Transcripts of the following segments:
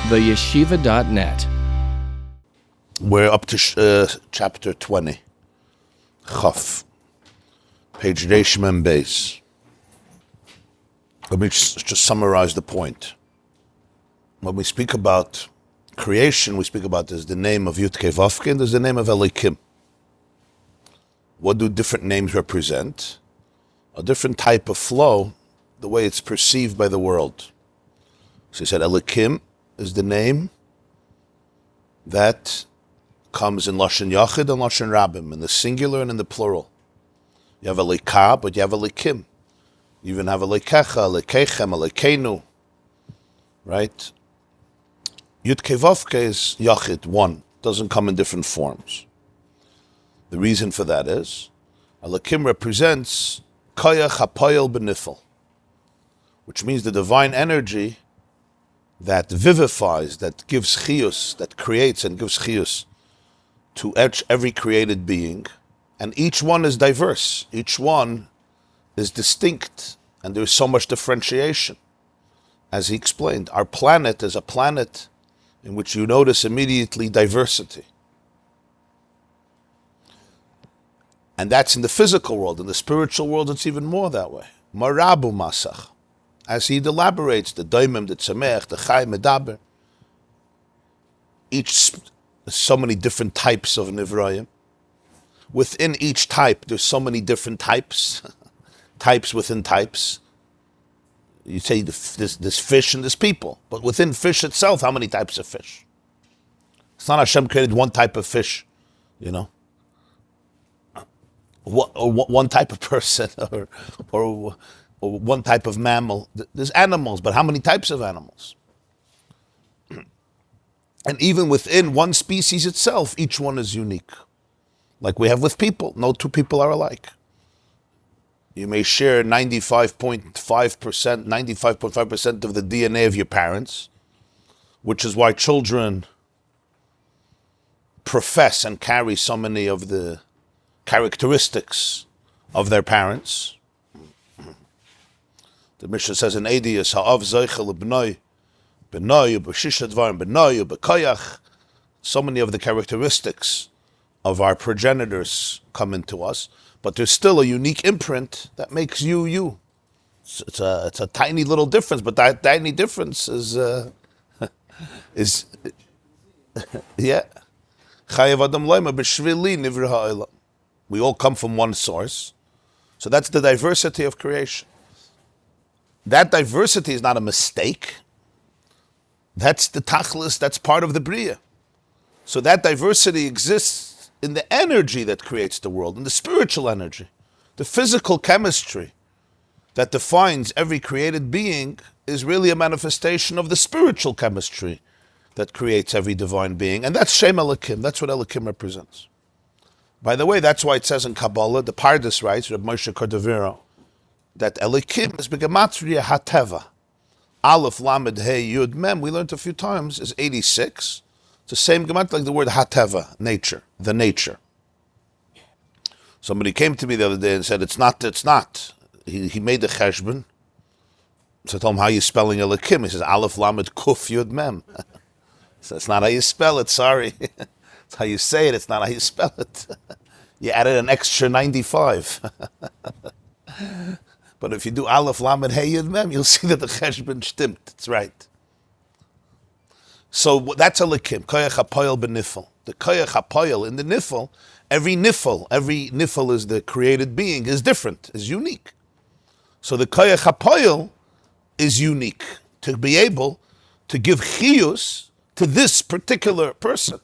theyeshiva.net. We're up to chapter 20, Chaf, page Reish Mem Bais. Let me just summarize the point. When we speak about creation, we speak about there's the name of Yud Kei Vav Kei and there's the name of Elokim. What do different names represent? A different type of flow, the way it's perceived by the world. So he said Elokim is the name that comes in Lashon Yachid and Lashon Rabim, in the singular and in the plural. You have Elokah, but you have Elokim. You even have Elokecha, Elokechem, Elokeinu, right? Yud Kei Vav Kei is Yachid, one, doesn't come in different forms. The reason for that is, Elokim represents Koyach HaPoyel B'Nifel, which means the divine energy that vivifies, that gives chiyus, that creates and gives chiyus to every created being, and each one is diverse, each one is distinct, and there's so much differentiation. As he explained, our planet is a planet in which you notice immediately diversity. And that's in the physical world. In the spiritual world, it's even more that way. Marabu masach. As he elaborates, the daimim, the tzemech, the Chaim, medaber, so many different types of nivrayim. Within each type, there's so many different types, types within types. You say this fish and this people, but within fish itself, how many types of fish? It's not Hashem created one type of fish, you know, or one type of person, or one type of mammal. There's animals, but how many types of animals? And even within one species itself, each one is unique. Like we have with people. No two people are alike. You may share 95.5% of the DNA of your parents, which is why children profess and carry so many of the characteristics of their parents. The Mishnah says in Eidius, Ha'av Zeichel B'noi, B'noi, B'shisha Dvarim, B'noi, B'koyach. So many of the characteristics of our progenitors come into us, but there's still a unique imprint that makes you, you. It's a tiny little difference, but that tiny difference is yeah. Chayev Adam Loima B'shvili Nivra Ha'olam. We all come from one source. So that's the diversity of creation. That diversity is not a mistake. That's the tachlis, that's part of the bria. So that diversity exists in the energy that creates the world, in the spiritual energy. The physical chemistry that defines every created being is really a manifestation of the spiritual chemistry that creates every divine being. And that's Shem Elokim, that's what Elokim represents. By the way, that's why it says in Kabbalah, the Parshas writes, Rabbi Moshe Cordovero, that Elokim is Begematria Hateva. Aleph, Lamed, Hey, Yud, Mem, we learned a few times, is 86. It's the same gematria like the word Hateva, nature, the nature. Somebody came to me the other day and said, it's not. He made the cheshbon. So I told him, how are you spelling Elokim? He says, Aleph, Lamed, Kuf, Yud, Mem. So it's not how you spell it, sorry. It's how you say it, it's not how you spell it. You added an extra 95. But if you do Aleph, Lamed, Hey, Yud, Mem, you'll see that the cheshbon stimmt. It's right. So that's Elokim, Koyach HaPoyel B'Nifel. The Koyach HaPoyel in the Nifel, every Nifel is the created being, is different, is unique. So the Koyach HaPoyel is unique to be able to give chiyus to this particular person,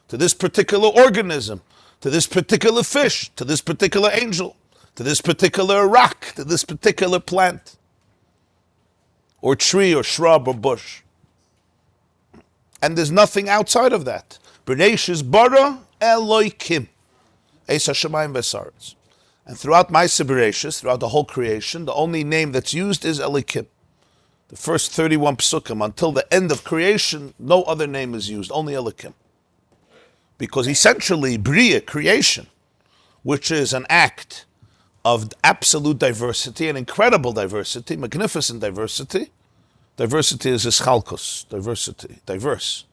to this particular organism, to this particular fish, to this particular angel, to this particular rock, to this particular plant, or tree, or shrub, or bush. And there's nothing outside of that. Bereshis bara Elokim, Eis Hashemayim v'Saaretz. And throughout Ma'aseh Bereshis, throughout the whole creation, the only name that's used is Elokim. The first 31 psukim, until the end of creation, no other name is used, only Elokim. Because essentially, Bria, creation, which is an act of absolute diversity, and incredible diversity, magnificent diversity, Diversity is Heichaltzu, diversity, diverse,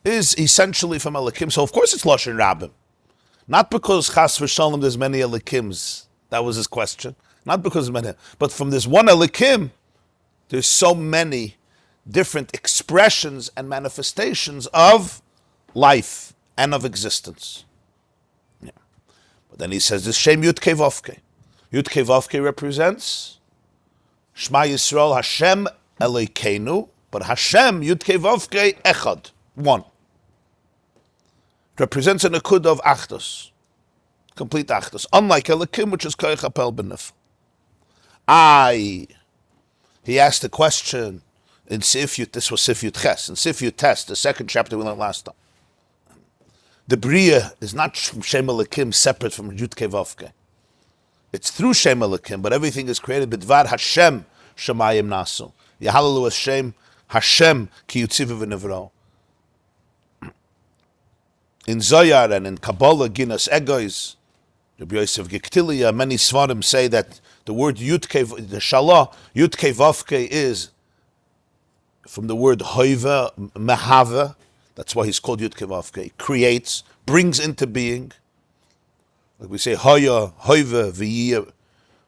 is essentially from Elikim. So of course it's Lashon Rabbim. Not because Chas v'Shalom there's many Elikims. That was his question. Not because there's many, but from this one Elikim, there's so many different expressions and manifestations of life and of existence. Yeah. But then he says this Shem Yud-Kei Vavkei. Yud-Kei Vavkei represents Shema Yisrael Hashem Elokeinu, but Hashem Yud-Kei Vavkei Echad, one. It represents a nekud of Achdus, complete Achdus, unlike Elikim, which is Koyach Apel B'Nifel. He asked a question in Sif Yud, this was Sif Yud Ches, in Sif Yud Tes, the second chapter we learned last time. The Bria is not Shem Elikim separate from Yud-Kei Vavkei. It's through Shem Elikim, but everything is created b'dvar Hashem Shemayim Nasu. Yahalalu Hashem, Hashem ki yutzivu v'nivro. In Zoyar and in Kabbalah, Ginas Egois, Rabbi Yosef Giktilia, many Svarim say that the word Yud-Kei, the Shalah, Yud-Kei Vavkei is from the word Hoiva, Mehava, that's why he's called Yud-Kei Vavkei, creates, brings into being. Like we say, Haya, Hoiva, V'yiyah.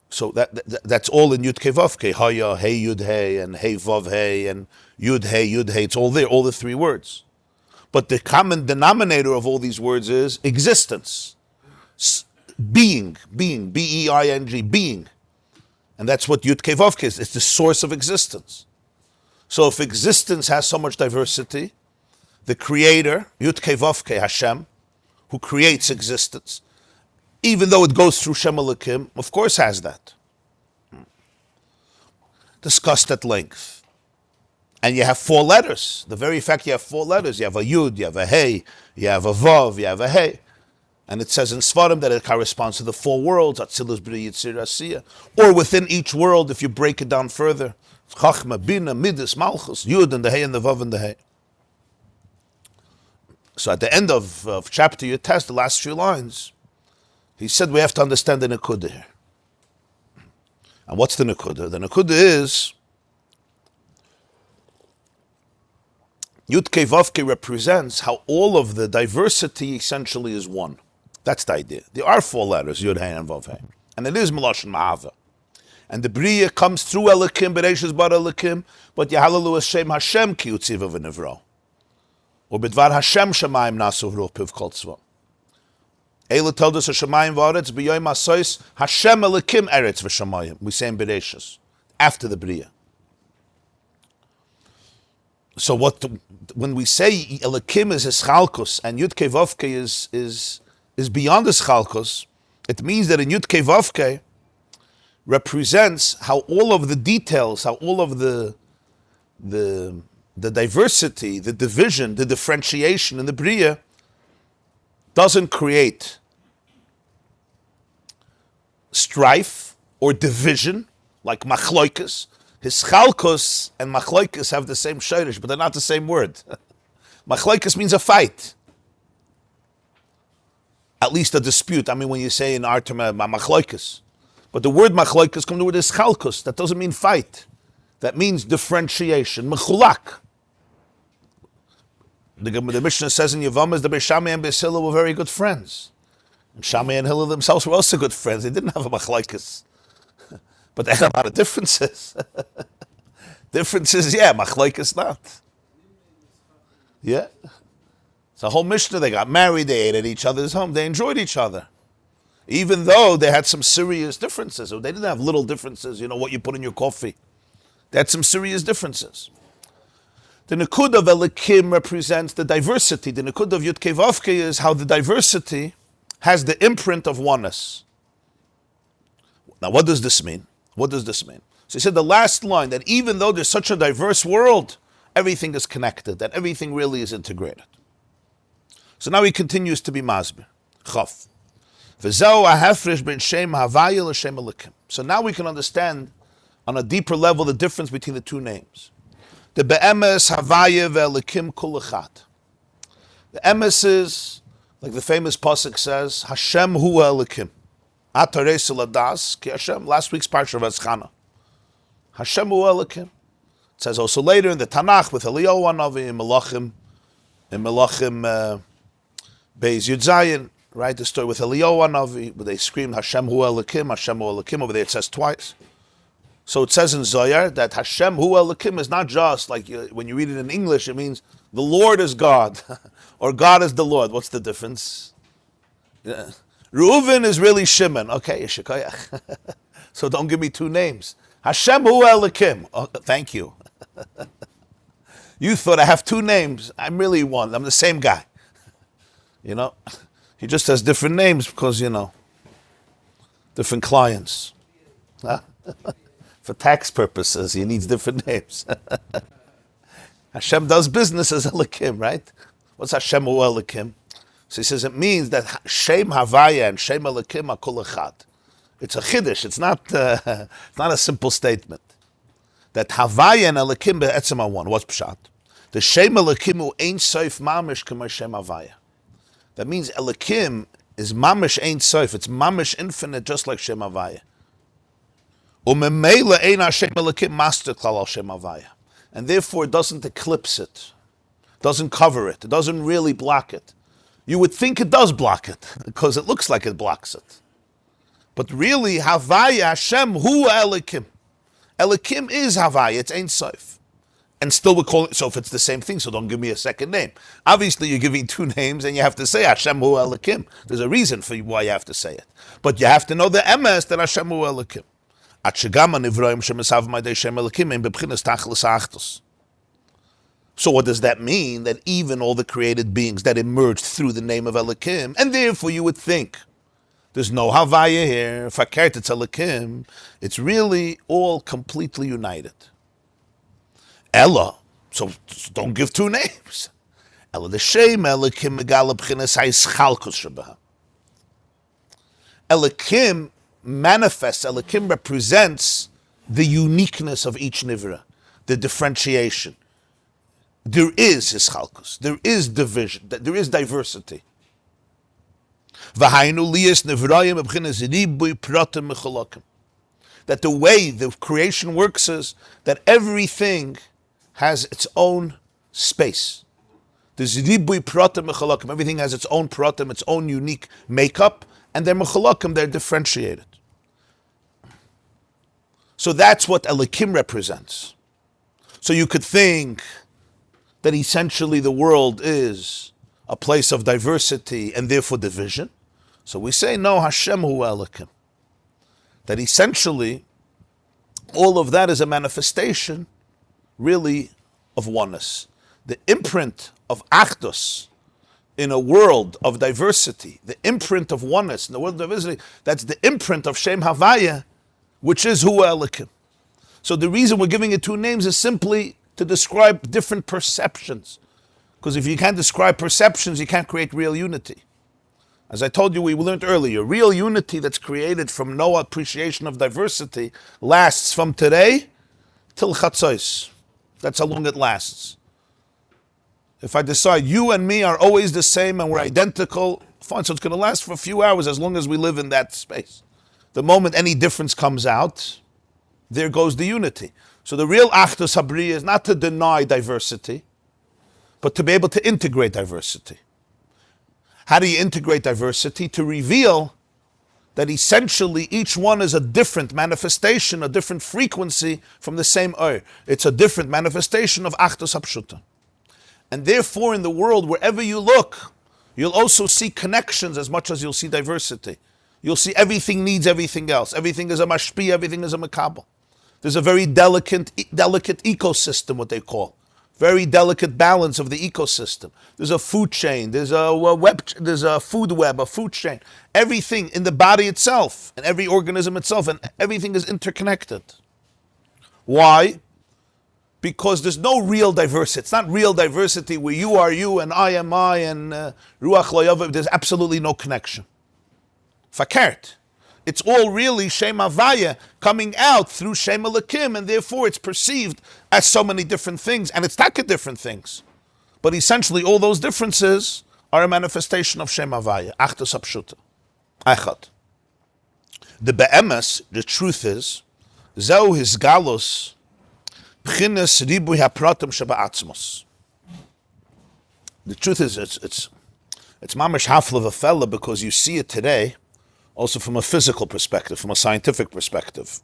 So that's all in Yud-Kei Vavkei. Haya, Hey Yud Hey, and Hey Vav Hey, and Yud Hey, It's all there, all the three words. But the common denominator of all these words is existence. Being, B-E-I-N-G, being. And that's what Yud-Kei Vavkei is. It's the source of existence. So if existence has so much diversity, the creator, Yud-Kei Vavkei, Hashem, who creates existence, even though it goes through Shem Elikim, of course has that. Discussed at length. And you have four letters. The very fact you have four letters, you have a Yud, you have a Hey, you have a Vav, you have a Hey. And it says in Svarim that it corresponds to the four worlds, Atzilus, B'ri, Yitzir, Asiyah. Or within each world, if you break it down further, Chachma, Bina, Midas, Malchus, Yud, and the Hey, and the Vav, and the Hey. So at the end of chapter Yud Tes, the last few lines, he said we have to understand the Nekuda here. And what's the Nekuda? The Nekuda is Yud-Kei Vavkei represents how all of the diversity essentially is one. That's the idea. There are four letters, Yud, Hey, and Vav, Hey. And it is Melashon Ma'ava. And the Bria comes through Elikim, Bereshis Bar Elikim, but Yahalalu Hashem ki yutziva v'nivro. Or B'dvar Hashem Shemayim Nasu Piv Kol Tzva. Eila told us Hashemayim v'aretz b'yoyim asois Hashem Elikim eretz v'shamayim. We say in Bereshis, after the Bria. So when we say Elikim is Heichaltzu and Yud-Kei Vavkei is beyond Heichaltzu, it means that in Yud-Kei Vavkei represents how all of the details, how all of the diversity, the division, the differentiation in the Bria doesn't create strife or division like machloikas. Heichaltzu and machloikas have the same shirish, but they're not the same word. Machloikas means a fight. At least a dispute. I mean, when you say in our term, machloikas. But the word machloikas comes from the word Heichaltzu. That doesn't mean fight. That means differentiation. Mechulak. The Mishnah says in Yevamos, the Beis Shammai and Beis Hillel were very good friends. And Shammai and Hillel themselves were also good friends. They didn't have a machloikas. But they had a lot of differences. Differences, yeah, machloikas not. Yeah. It's a whole Mishnah. They got married, they ate at each other's home, they enjoyed each other. Even though they had some serious differences. So they didn't have little differences, what you put in your coffee. They had some serious differences. The Nekud of Elikim represents the diversity. The Nekud of Yud-Kei Vavkei is how the diversity has the imprint of oneness. Now, what does this mean? What does this mean? So he said the last line, that even though there's such a diverse world, everything is connected, that everything really is integrated. So now he continues to be Masbir. Chaf. V'zeu ha'hefresh ben Shem Havaya l'Shem Elikim. So now we can understand on a deeper level the difference between the two names. The be'emes Havaya ve'Elikim kul echad. The emes is, like the famous pasuk says, Hashem hu Elikim. Atarei seladas ki Hashem. Last week's Parshas Vaschana. Hashem hu Elikim. says also later in the Tanakh with Eliyahu Hanavi in Melachim Bais Yud Zayin, right? The story with Eliyahu Hanavi, where they screamed Hashem Hu Elokim, Hashem Hu Elokim. Over there it says twice. So it says in Zohar that Hashem Hu Elokim is not just like when you read it in English, it means the Lord is God, or God is the Lord. What's the difference? Yeah. Reuven is really Shimon. Okay, Yeshikoyach. So don't give me two names. Hashem Hu Elokim. Oh, thank you. You thought I have two names. I'm really one. I'm the same guy. You know, he just has different names because, different clients. Huh? For tax purposes, he needs different names. Hashem does business as Elokim, right? What's Hashem Hu Elokim? So he says it means that Shem Havaya and Shem Elokim are kol echad. It's a chiddush. It's not a simple statement. That Havaya and Elokim be'etzem are one. What's pshat? The Shem Elokim hu ein soif mamish k'may Shem Havaya. That means Elokim is mamish ein soif. It's mamish infinite, just like Shem Havaya. Umemela ein Hashem Elokim master klal al Shem Havaya, and therefore it doesn't eclipse it, doesn't cover it, it doesn't really block it. You would think it does block it because it looks like it blocks it, but really Havaya Hashem Hu Elokim. Elokim is Havaya. It's ein soif, and still we call it. So if it's the same thing, so don't give me a second name. Obviously, you're giving two names, and you have to say Hashem Hu Elokim. There's a reason for why you have to say it, but you have to know the emes that Hashem Hu Elokim. So what does that mean? That even all the created beings that emerged through the name of Elokim, and therefore you would think there's no Havaya here, Fakert it's Elokim, it's really all completely united. Ella, so don't give two names. Ella the Shem Elokim megala b'chinas Heichaltzu shebaha. Elokim manifests, Elokim represents the uniqueness of each nivra, the differentiation. There is Heichaltzu, there is division, there is diversity. That the way the creation works is that everything has its own space. Everything has its own pratim, its own unique makeup, and they're mechalakim, they're differentiated. So that's what Elokim represents. So you could think that essentially the world is a place of diversity and therefore division. So we say, no, Hashem Hu Elokim. That essentially all of that is a manifestation, really, of oneness. The imprint of Achdus in a world of diversity, the imprint of oneness in the world of diversity, that's the imprint of Shem Havaya, which is Hu Elokim. So the reason we're giving it two names is simply to describe different perceptions. Because if you can't describe perceptions, you can't create real unity. As I told you, we learned earlier, real unity that's created from no appreciation of diversity lasts from today till Chatzos. That's how long it lasts. If I decide you and me are always the same and we're identical, fine, so it's going to last for a few hours as long as we live in that space. The moment any difference comes out, there goes the unity. So the real Achdus Habriya is not to deny diversity, but to be able to integrate diversity. How do you integrate diversity? To reveal that essentially each one is a different manifestation, a different frequency from the same Ur. It's a different manifestation of Achdus Hapshuta. And therefore in the world, wherever you look, you'll also see connections as much as you'll see diversity. You'll see everything needs everything else. Everything is a mashpi, everything is a makabel. There's a very delicate ecosystem, what they call. Very delicate balance of the ecosystem. There's a food chain, there's a food web, a food chain. Everything in the body itself, and every organism itself, and everything is interconnected. Why? Because there's no real diversity. It's not real diversity where you are you and I am I and Ruach Lo Yav. There's absolutely no connection. Fakert. It's all really Shem Havaya coming out through Shem Elokim, and therefore it's perceived as so many different things, and it's taka different things. But essentially all those differences are a manifestation of Shem Havaya, Achdus Hapshuta. Echad. The be'emes, the truth is, Zeu his galus, B'chinas ribui hapratim sheba'atzmos. The truth is, it's mamash hafla of a fella, because you see it today, also from a physical perspective, from a scientific perspective,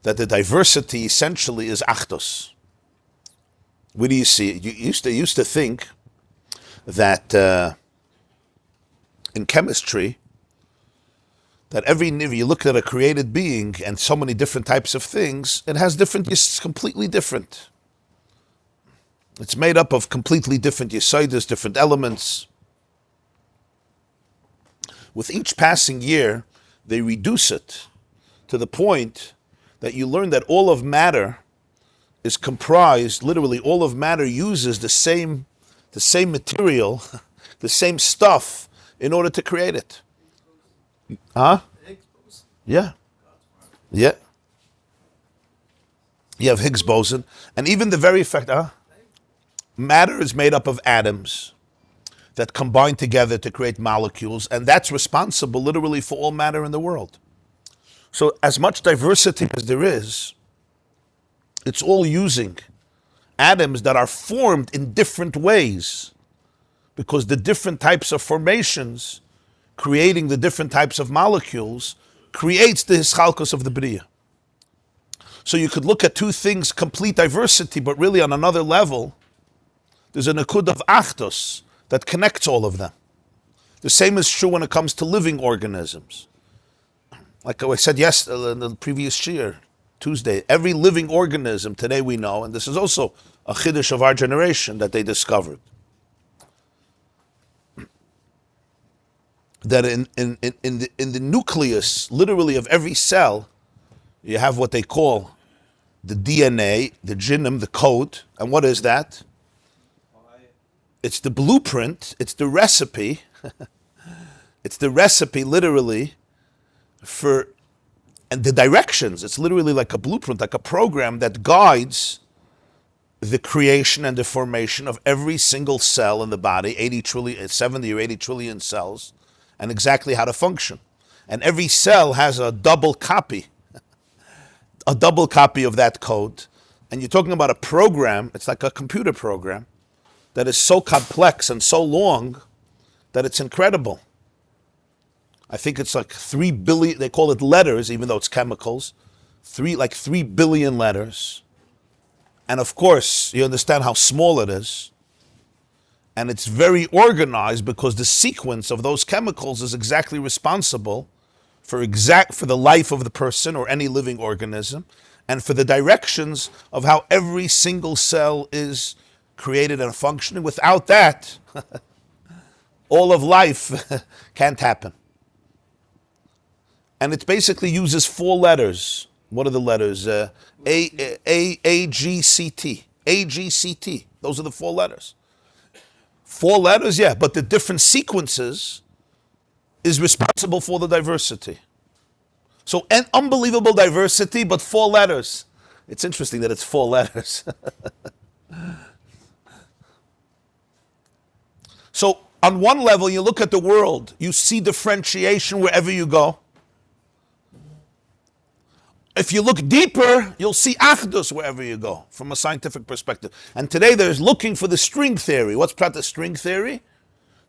that the diversity essentially is achdus. Where do you see it? You used to think that in chemistry, that if you look at a created being and so many different types of things, it's completely different. It's made up of completely different yesaidas, different elements. With each passing year, they reduce it to the point that you learn that all of matter is comprised, literally all of matter uses the same material, the same stuff in order to create it. Huh? Yeah. Yeah. You have Higgs boson. And even the very fact, matter is made up of atoms that combine together to create molecules, and that's responsible literally for all matter in the world. So as much diversity as there is, it's all using atoms that are formed in different ways, because the different types of formations creating the different types of molecules creates the Heichaltzu of the Bria. So you could look at two things, complete diversity, but really on another level, there's a nekud of achdus that connects all of them. The same is true when it comes to living organisms. Like I said in the previous year, Tuesday, every living organism today we know, and this is also a chiddush of our generation that they discovered, that in the nucleus, literally, of every cell, you have what they call the DNA, the genome, the code. And what is that? It's the blueprint, it's the recipe, it's the recipe literally and the directions. It's literally like a blueprint, like a program that guides the creation and the formation of every single cell in the body, 70 or 80 trillion cells, and exactly how to function. And every cell has a double copy of that code. And you're talking about a program, it's like a computer program, that is so complex and so long that it's incredible. I think it's like 3 billion, they call it letters, even though it's chemicals, 3 billion letters. And of course, you understand how small it is. And it's very organized because the sequence of those chemicals is exactly responsible for the life of the person or any living organism, and for the directions of how every single cell is created and functioning. Without that, all of life can't happen. And it basically uses 4 letters. What are the letters? A-G-C-T. A-G-C-T. Those are the 4 letters. 4 letters, yeah, but the different sequences is responsible for the diversity. So an unbelievable diversity, but 4 letters. It's interesting that it's 4 letters. So on one level, you look at the world, you see differentiation wherever you go. If you look deeper, you'll see achdus wherever you go, from a scientific perspective. And today there's looking for the string theory. What's the string theory?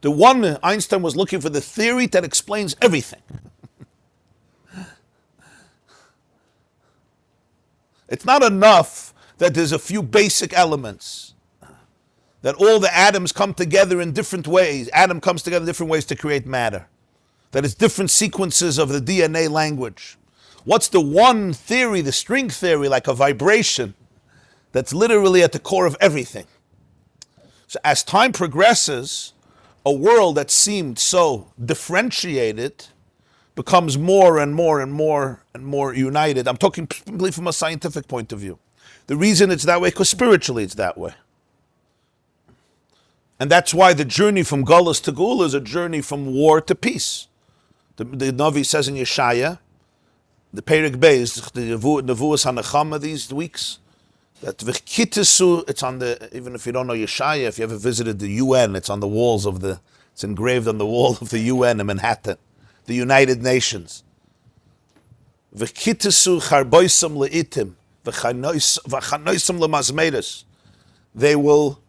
The one, Einstein was looking for the theory that explains everything. It's not enough that there's a few basic elements, that all the atoms come together in different ways. Atom comes together in different ways to create matter. That it's different sequences of the DNA language. What's the one theory, the string theory, like a vibration, that's literally at the core of everything? So as time progresses, a world that seemed so differentiated becomes more and more and more and more united. I'm talking simply from a scientific point of view. The reason it's that way, because spiritually it's that way. And that's why the journey from Galus to Geula is a journey from war to peace. The Navi says in Yeshaya, the Perek Bais, the Nevuas HaNechama these weeks, that v'chitisu, it's on even if you don't know Yeshaya, if you ever visited the UN, it's on the walls it's engraved on the wall of the UN in Manhattan, the United Nations. V'kitisu charboisam le'itim, v'chanoisam lemazmeres. They will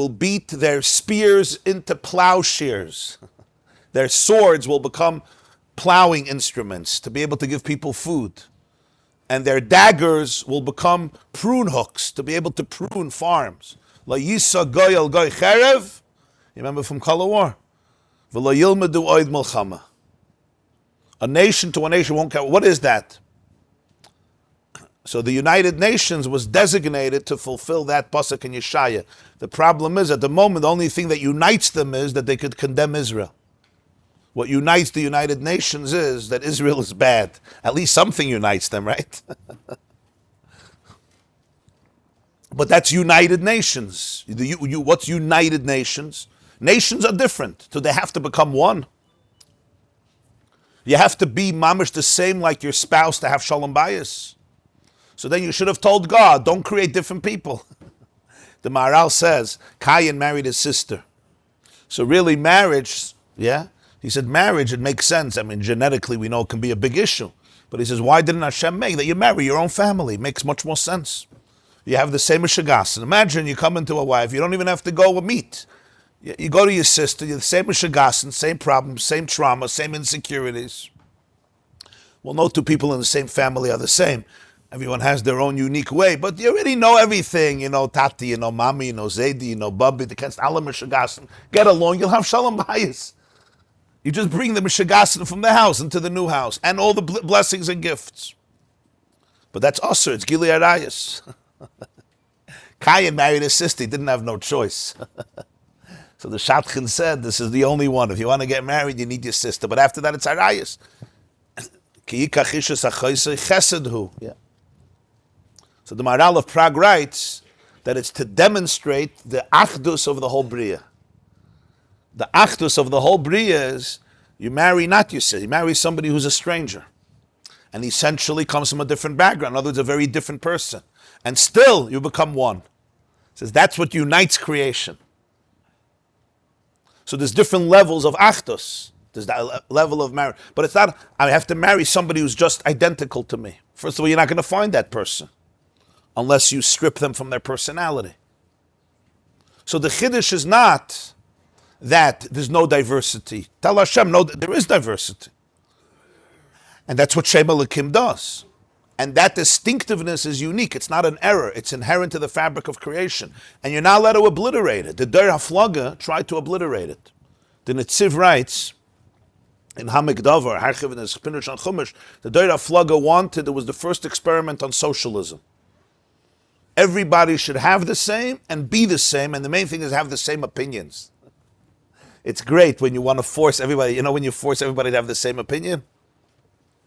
beat their spears into plowshares. Their swords will become plowing instruments to be able to give people food. And their daggers will become prune hooks to be able to prune farms. La yisa goy al goy cherev. You remember from Kol War? V'lo yilmedu oid milchama. A nation to a nation won't care. What is that? So the United Nations was designated to fulfill that pasuk in Yeshaya. The problem is, at the moment, the only thing that unites them is that they could condemn Israel. What unites the United Nations is that Israel is bad. At least something unites them, right? But that's United Nations. What's United Nations? Nations are different, so they have to become one. You have to be mamish the same like your spouse to have shalom bayis. So then you should have told God, don't create different people. The Maharal says, Cain married his sister. So really marriage, yeah? He said marriage, it makes sense. I mean, genetically we know it can be a big issue. But he says, why didn't Hashem make that you marry your own family? It makes much more sense. You have the same Shagasan. Imagine you come into a wife, you don't even have to go meet. You go to your sister, you're the same Shagasan, same problems, same trauma, same insecurities. Well, no two people in the same family are the same. Everyone has their own unique way, but you already know everything. You know Tati, you know Mami, you know Zaidi, you know Bubby, the Kenst Allah Meshagasan. Get along, you'll have Shalom Bayis. You just bring the Meshagasan from the house into the new house, and all the blessings and gifts. But that's Asr, it's Gili Arayas. Cain married his sister, he didn't have no choice. So the Shadchan said, this is the only one. If you want to get married, you need your sister. But after that, it's Arayas. Yeah. So the Maharal of Prague writes that it's to demonstrate the achdus of the whole Bria. The achdus of the whole Bria is you marry not your sister, you marry somebody who's a stranger. And essentially comes from a different background, in other words, a very different person. And still you become one. It says that's what unites creation. So there's different levels of achdus. There's that level of marriage. But it's not, I have to marry somebody who's just identical to me. First of all, you're not going to find that person unless you strip them from their personality. So the chiddush is not that there's no diversity. Tell Hashem, no, there is diversity. And that's what Shem Elokim does. And that distinctiveness is unique. It's not an error. It's inherent to the fabric of creation. And you're not allowed to obliterate it. The Der HaFlaga tried to obliterate it. The Netziv writes, in Hamik Davar, Heichaltzu in his Pinush on Chumash, the Der HaFlaga wanted, it was the first experiment on socialism. Everybody should have the same and be the same, and the main thing is have the same opinions. It's great when you want to force everybody, when you force everybody to have the same opinion?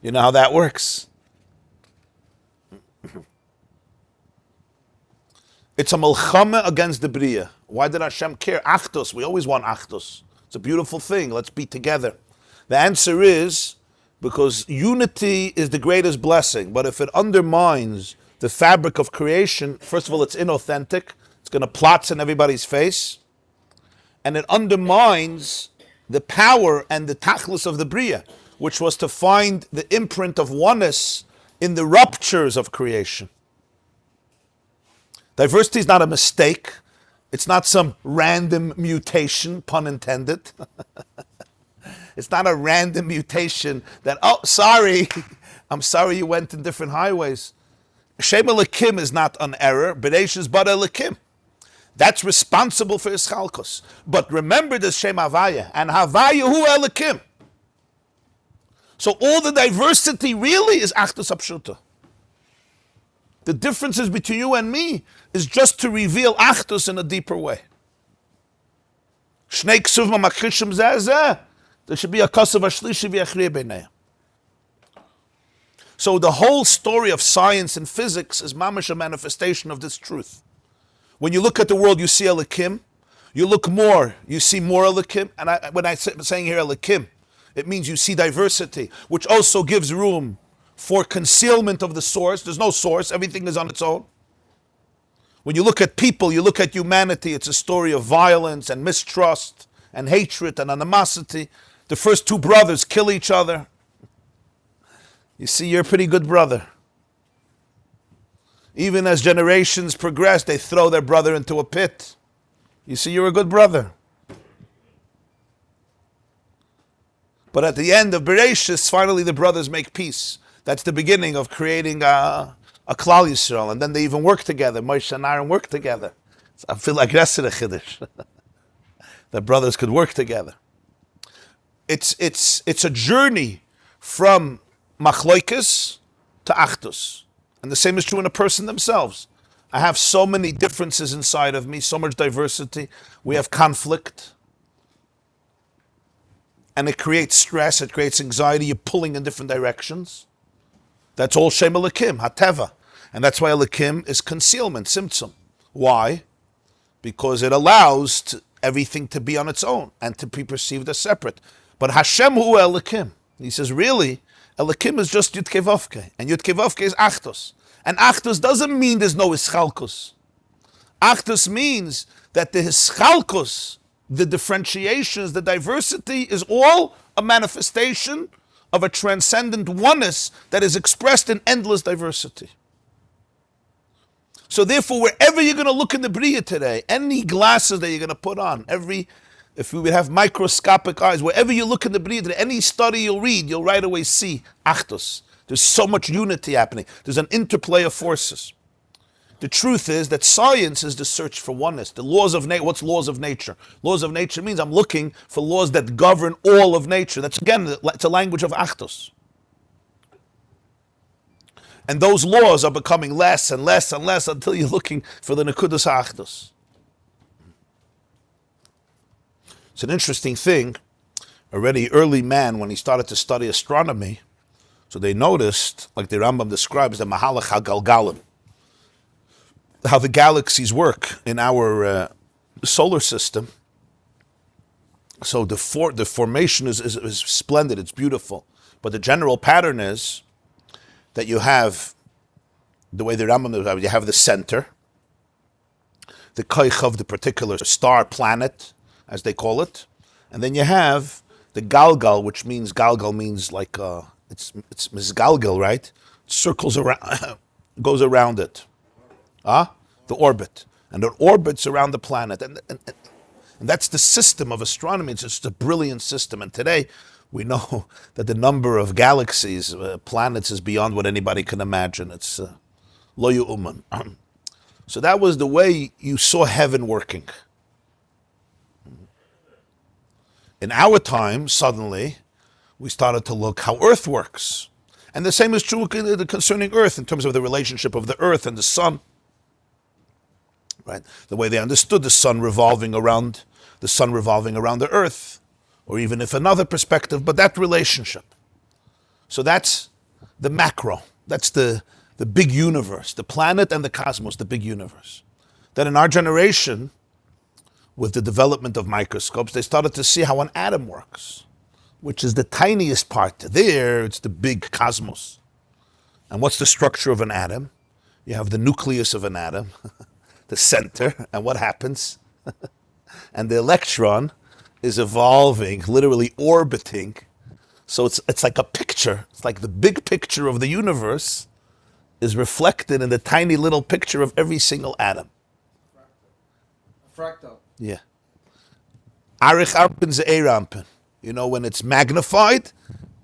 You know how that works? It's a melchama against the Bria. Why did Hashem care? Achdus, we always want achdus. It's a beautiful thing, let's be together. The answer is, because unity is the greatest blessing, but if it undermines the fabric of creation, first of all, it's inauthentic, it's going to plots in everybody's face, and it undermines the power and the tachlis of the Bria, which was to find the imprint of oneness in the ruptures of creation. Diversity is not a mistake. It's not some random mutation, pun intended. It's not a random mutation that, oh, sorry, I'm sorry you went in different highways. Shem Elokim is not an error, B'reish is Bar Elokim. That's responsible for Heichaltzu. But remember the Shem Havaya, and Havaya hu Elokim. So all the diversity really is Achdus Apshuta. The differences between you and me is just to reveal Achdus in a deeper way. Shnei ksuv ma'makrishim zeh zeh. There should be a kasav ashlishi v'yachriya b'nei. So the whole story of science and physics is mamash a manifestation of this truth. When you look at the world, you see Elokim. You look more, you see more Elokim. And when I'm saying here Elokim, it means you see diversity, which also gives room for concealment of the source. There's no source, everything is on its own. When you look at people, you look at humanity, it's a story of violence and mistrust and hatred and animosity. The first two brothers kill each other. You see, you're a pretty good brother. Even as generations progress, they throw their brother into a pit. You see, you're a good brother. But at the end of Bereshis, finally the brothers make peace. That's the beginning of creating a Klal Yisrael. And then they even work together. Moshe and Aaron work together. I feel like that's a chiddush. That brothers could work together. It's a journey from machloikes to achdus. And the same is true in a person themselves. I have so many differences inside of me, so much diversity. We have conflict. And it creates stress, it creates anxiety, you're pulling in different directions. That's all Shem Elokim, Hateva. And that's why Elokim is concealment, Tzimtzum. Why? Because it allows everything to be on its own and to be perceived as separate. But Hashem hu Elokim. He says, really, Elokim is just Yud Kevavke. And Yud Kevavke is Achdus. And Achdus doesn't mean there's no Hischalkus. Achdus means that the Hischalkus, the differentiations, the diversity is all a manifestation of a transcendent oneness that is expressed in endless diversity. So therefore, wherever you're going to look in the Bria today, any glasses that you're going to put on, if we would have microscopic eyes, wherever you look in the Bria today, any study you'll read, you'll right away see Achdus. There's so much unity happening. There's an interplay of forces. The truth is that science is the search for oneness. The laws of nature. What's laws of nature? Laws of nature means I'm looking for laws that govern all of nature. That's, again, it's a language of Achdus. And those laws are becoming less and less and less until you're looking for the Nekudas Achdus. It's an interesting thing. Already early man, when he started to study astronomy, so they noticed, like the Rambam describes, the Mahalach HaGalgalim, how the galaxies work in our solar system. So the formation is splendid, it's beautiful. But the general pattern is that you have, the way the Rambam describes, you have the center, the koich of the particular star, planet, as they call it, and then you have the galgal, which means, galgal means like, it's misgalgal, right? It circles around, goes around it. The orbit. And it orbits around the planet. And that's the system of astronomy. It's just a brilliant system. And today, we know that the number of galaxies, planets, is beyond what anybody can imagine. It's lo yu'uman. So that was the way you saw heaven working. In our time, suddenly, we started to look how Earth works. And the same is true concerning Earth, in terms of the relationship of the Earth and the sun. Right? The way they understood the sun revolving around the Earth, or even if another perspective, but that relationship. So that's the macro. That's the big universe, the planet and the cosmos, the big universe. Then in our generation, with the development of microscopes, they started to see how an atom works, which is the tiniest part. There, it's the big cosmos. And what's the structure of an atom? You have the nucleus of an atom, the center, and what happens? And the electron is evolving, literally orbiting. So it's like a picture. It's like the big picture of the universe is reflected in the tiny little picture of every single atom. Fractal. Yeah. Arich Arpen Ze'er Ampen. You know, when it's magnified,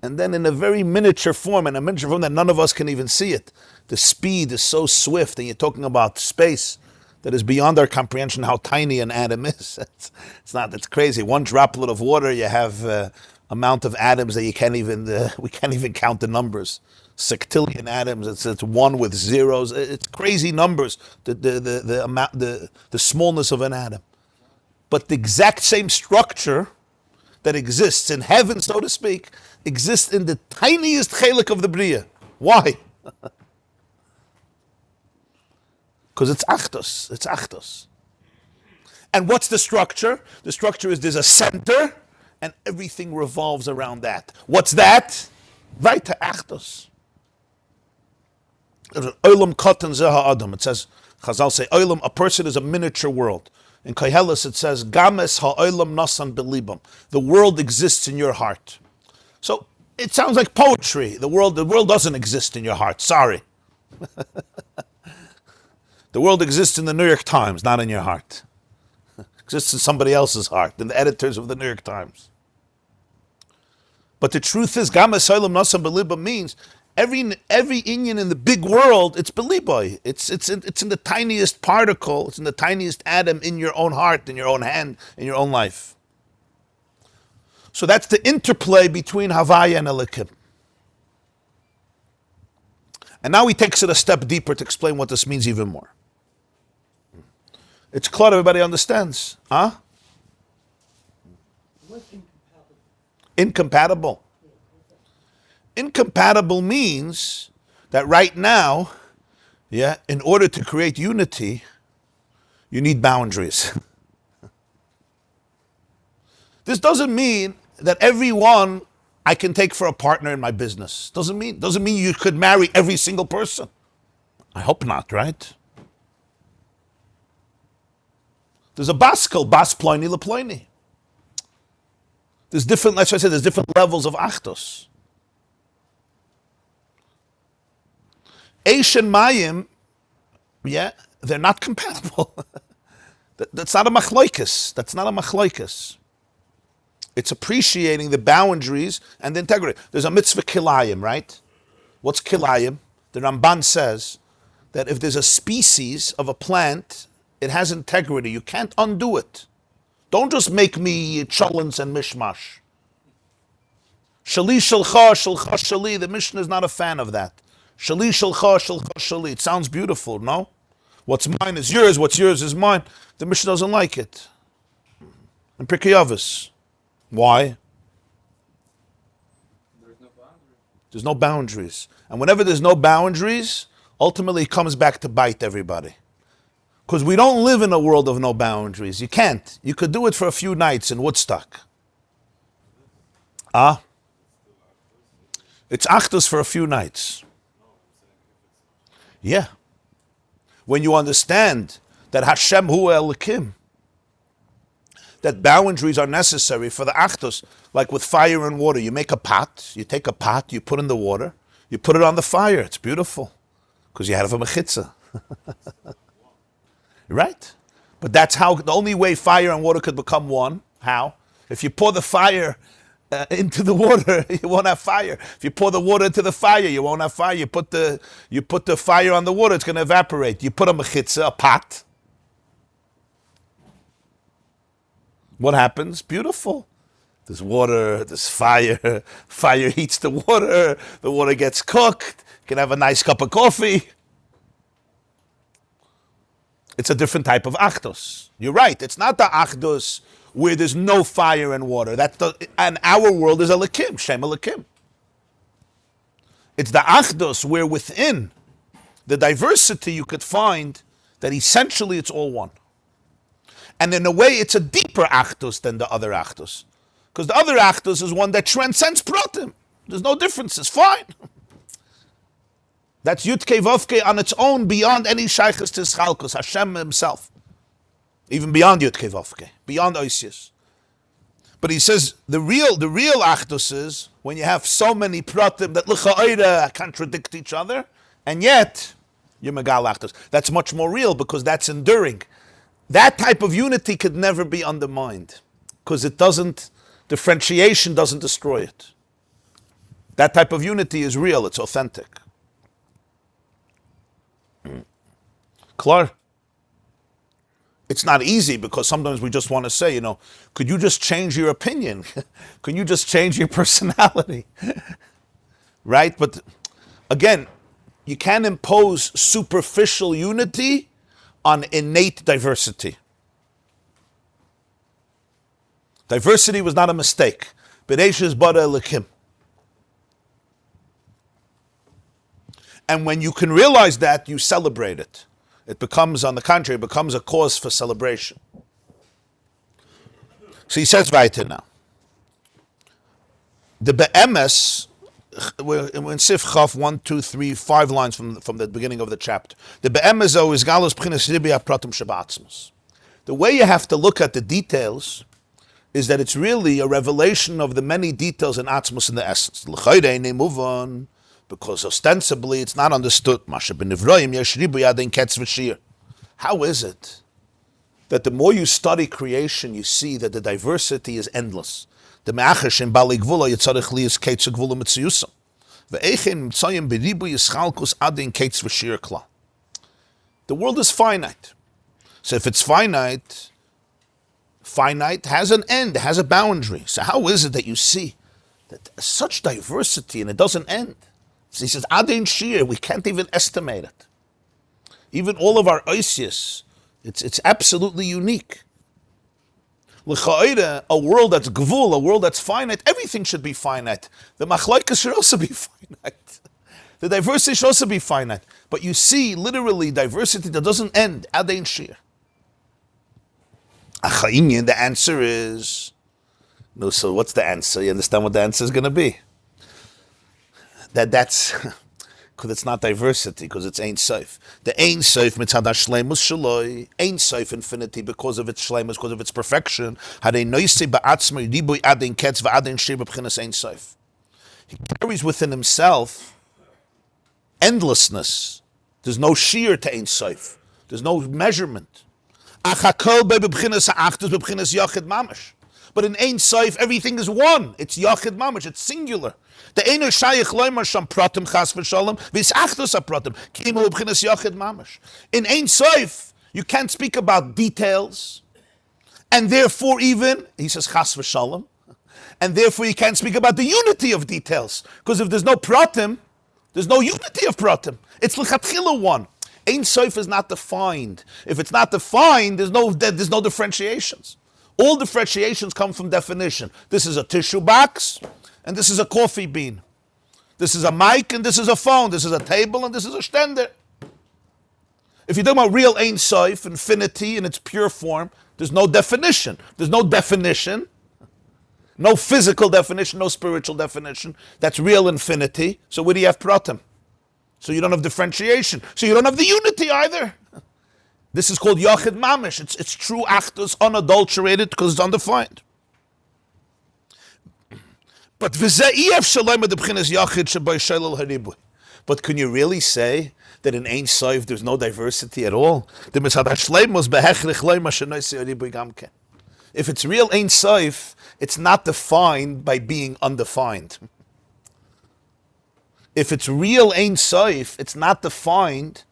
and then in a very miniature form, and a miniature form that none of us can even see it. The speed is so swift, and you're talking about space that is beyond our comprehension how tiny an atom is. It's crazy. One droplet of water, you have amount of atoms that you can't even, we can't even count the numbers. Sextillion atoms, it's one with zeros. It's crazy numbers, the amount, the smallness of an atom. But the exact same structure that exists in heaven, so to speak, exists in the tiniest chelik of the Bria. Why? Because it's Achdus. It's Achdus. And what's the structure? The structure is there's a center, and everything revolves around that. What's that? Right to Achdus. Olam katan zeha adam. It says, Chazal say, Olam, a person is a miniature world. In Koheles it says, Games ha'olam nasan belibam. The world exists in your heart. So It sounds like poetry. The world doesn't exist in your heart. Sorry. The world exists in the New York Times, not in your heart. It exists in somebody else's heart, in the editors of the New York Times. But the truth is, Gam Esolim Nasam Beliba means every Inyan in the big world, it's Beliboy. It's in the tiniest particle, it's in the tiniest atom in your own heart, in your own hand, in your own life. So that's the interplay between Havaya and Elikim. And now he takes it a step deeper to explain what this means even more. It's clear, everybody understands. Huh? What's incompatible? Incompatible. Incompatible means that right now, in order to create unity, you need boundaries. This doesn't mean that everyone I can take for a partner in my business. Doesn't mean you could marry every single person. I hope not, right? There's a bas called bas ploini leploini. There's different, let's say, there's different levels of achtos. Eish and Mayim, they're not compatible. That's not a machloikus. That's not a machloikus. It's appreciating the boundaries and the integrity. There's a mitzvah kilayim, right? What's kilayim? The Ramban says that if there's a species of a plant, it has integrity. You can't undo it. Don't just make me cholents and mishmash. Shali shalcha, shalcha shali. The Mishnah is not a fan of that. Shali shalcha, shalcha shali. It sounds beautiful, no? What's mine is yours, what's yours is mine. The Mishnah doesn't like it. And Pirkei Avos. Why? There's no boundary. There's no boundaries. And whenever there's no boundaries, ultimately it comes back to bite everybody. Because we don't live in a world of no boundaries. You can't. You could do it for a few nights in Woodstock. It's achdus for a few nights. Yeah. When you understand that Hashem hu Elokim, that boundaries are necessary for the achdus, like with fire and water. You make a pot, you take a pot, you put in the water, you put it on the fire. It's beautiful because you have a mechitza. Right? But that's how, the only way fire and water could become one. How? If you pour the fire into the water, you won't have fire. If you pour the water into the fire, you won't have fire. You put the fire on the water, it's going to evaporate. You put a mechitza, a pot. What happens? Beautiful. There's water, there's fire. Fire heats the water gets cooked. You can have a nice cup of coffee. It's a different type of achdus. You're right. It's not the achdus where there's no fire and water. And our world is Elokim, Shem Elokim. It's the achdus where within the diversity you could find that essentially it's all one. And in a way, it's a deeper achdus than the other achdus. Because the other achdus is one that transcends pratim. There's no differences. Fine. That's Yudke Vovke on its own, beyond any shaykhus to Heichaltzu, Hashem himself. Even beyond Yudke Vovke, beyond Oisius. But he says the real achdus is when you have so many pratim that l'cha'ira contradict each other, and yet you're megal achdus. That's much more real because that's enduring. That type of unity could never be undermined because differentiation doesn't destroy it. That type of unity is real, it's authentic. Klar. It's not easy because sometimes we just want to say, could you just change your opinion? Could you just change your personality? Right? But again, you can't impose superficial unity on innate diversity. Diversity was not a mistake. B'reish is bara Elokim. And when you can realize that, you celebrate it. It becomes, on the contrary, a cause for celebration. So he says weiter now. The be'emes, we're in Sif Chaf, 1, 2, 3, 5 lines from the beginning of the chapter. The be'emes is galus b'chinas ribi hapratim shebatzmos. The way you have to look at the details is that it's really a revelation of the many details in Atzmus and the essence. L'chayre they move on, because ostensibly it's not understood. How is it that the more you study creation, you see that the diversity is endless? The world is finite. So if it's finite has an end, has a boundary. So how is it that you see that such diversity and it doesn't end? So he says, Adin Shir, we can't even estimate it. Even all of our oisius, it's absolutely unique. L'cha'ira, a world that's gvul, a world that's finite, everything should be finite. The machlokes should also be finite. The diversity should also be finite. But you see, literally, diversity that doesn't end. Adin Shir. The answer is... No, so what's the answer? You understand what the answer is going to be? That's... Because it's not diversity, because it's Ein Sof. The Ein Sof mitzad hashleimus shaloi, Ein Sof infinity, because of its shleimus, because of its perfection. Hadei noisei ba'atzmei ribui adin ketz va'adin shir b'bchinas Ein Sof. He carries within himself endlessness. There's no sheer to Ein Sof. There's no measurement. Achakol b'bchinas ha'achdus b'bchinas yachid mamash. But in Ein Sof, everything is one. It's yachid mamash. It's singular. The Eino Shayich Loimar Sham Pratim Chas V'Shalom V'Isachtos HaPratim Kimu B'Chinas Yachid Mamash. In Ein Sof, you can't speak about details, and therefore even, he says Chas V'Shalom, and therefore you can't speak about the unity of details, because if there's no Pratim, there's no unity of Pratim. It's L'chatchila one. Ein Sof is not defined. If it's not defined, there's no differentiations. All differentiations come from definition. This is a tissue box, and this is a coffee bean. This is a mic, and this is a phone. This is a table, and this is a stender. If you're talking about real Ein Sof, infinity in its pure form, there's no definition. There's no definition, no physical definition, no spiritual definition. That's real infinity. So where do you have pratim? So you don't have differentiation. So you don't have the unity either. This is called Yachid Mamish. It's true achdus, unadulterated, because it's undefined. But can you really say that in Ein Sof there's no diversity at all? If it's real Ein Sof, it's not defined by being undefined. If it's real Ein Sof, it's not defined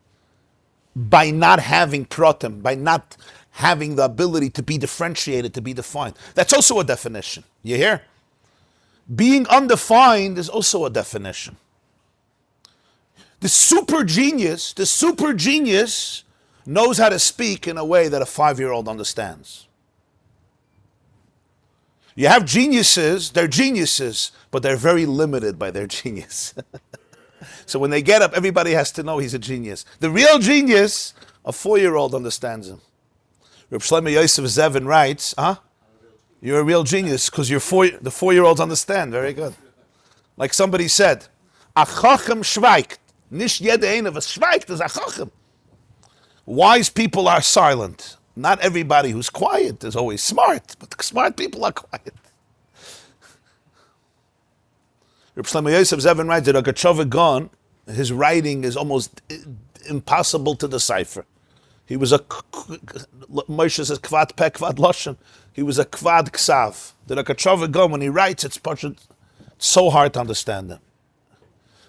by not having pratim, by not having the ability to be differentiated, to be defined. That's also a definition. You hear? Being undefined is also a definition. The super genius knows how to speak in a way that a 5-year-old understands. You have geniuses, they're geniuses, but they're very limited by their genius. So when they get up, everybody has to know he's a genius. The real genius, a 4-year-old understands him. Reb Shlomo Yosef Zevin writes, you're a real genius because the 4-year-olds understand. Very good. Like somebody said, a chacham schweigt. Nicht jeder eine was schweigt is a chacham. Wise people are silent. Not everybody who's quiet is always smart, but the smart people are quiet. Reb Shlomo Yosef Zevin writes that Agachova Gon, his writing is almost impossible to decipher. He was a, Moshe says, kvad peh, kvad loshen. He was a kvad ksav. The Agachova Gon, when he writes, it's so hard to understand him.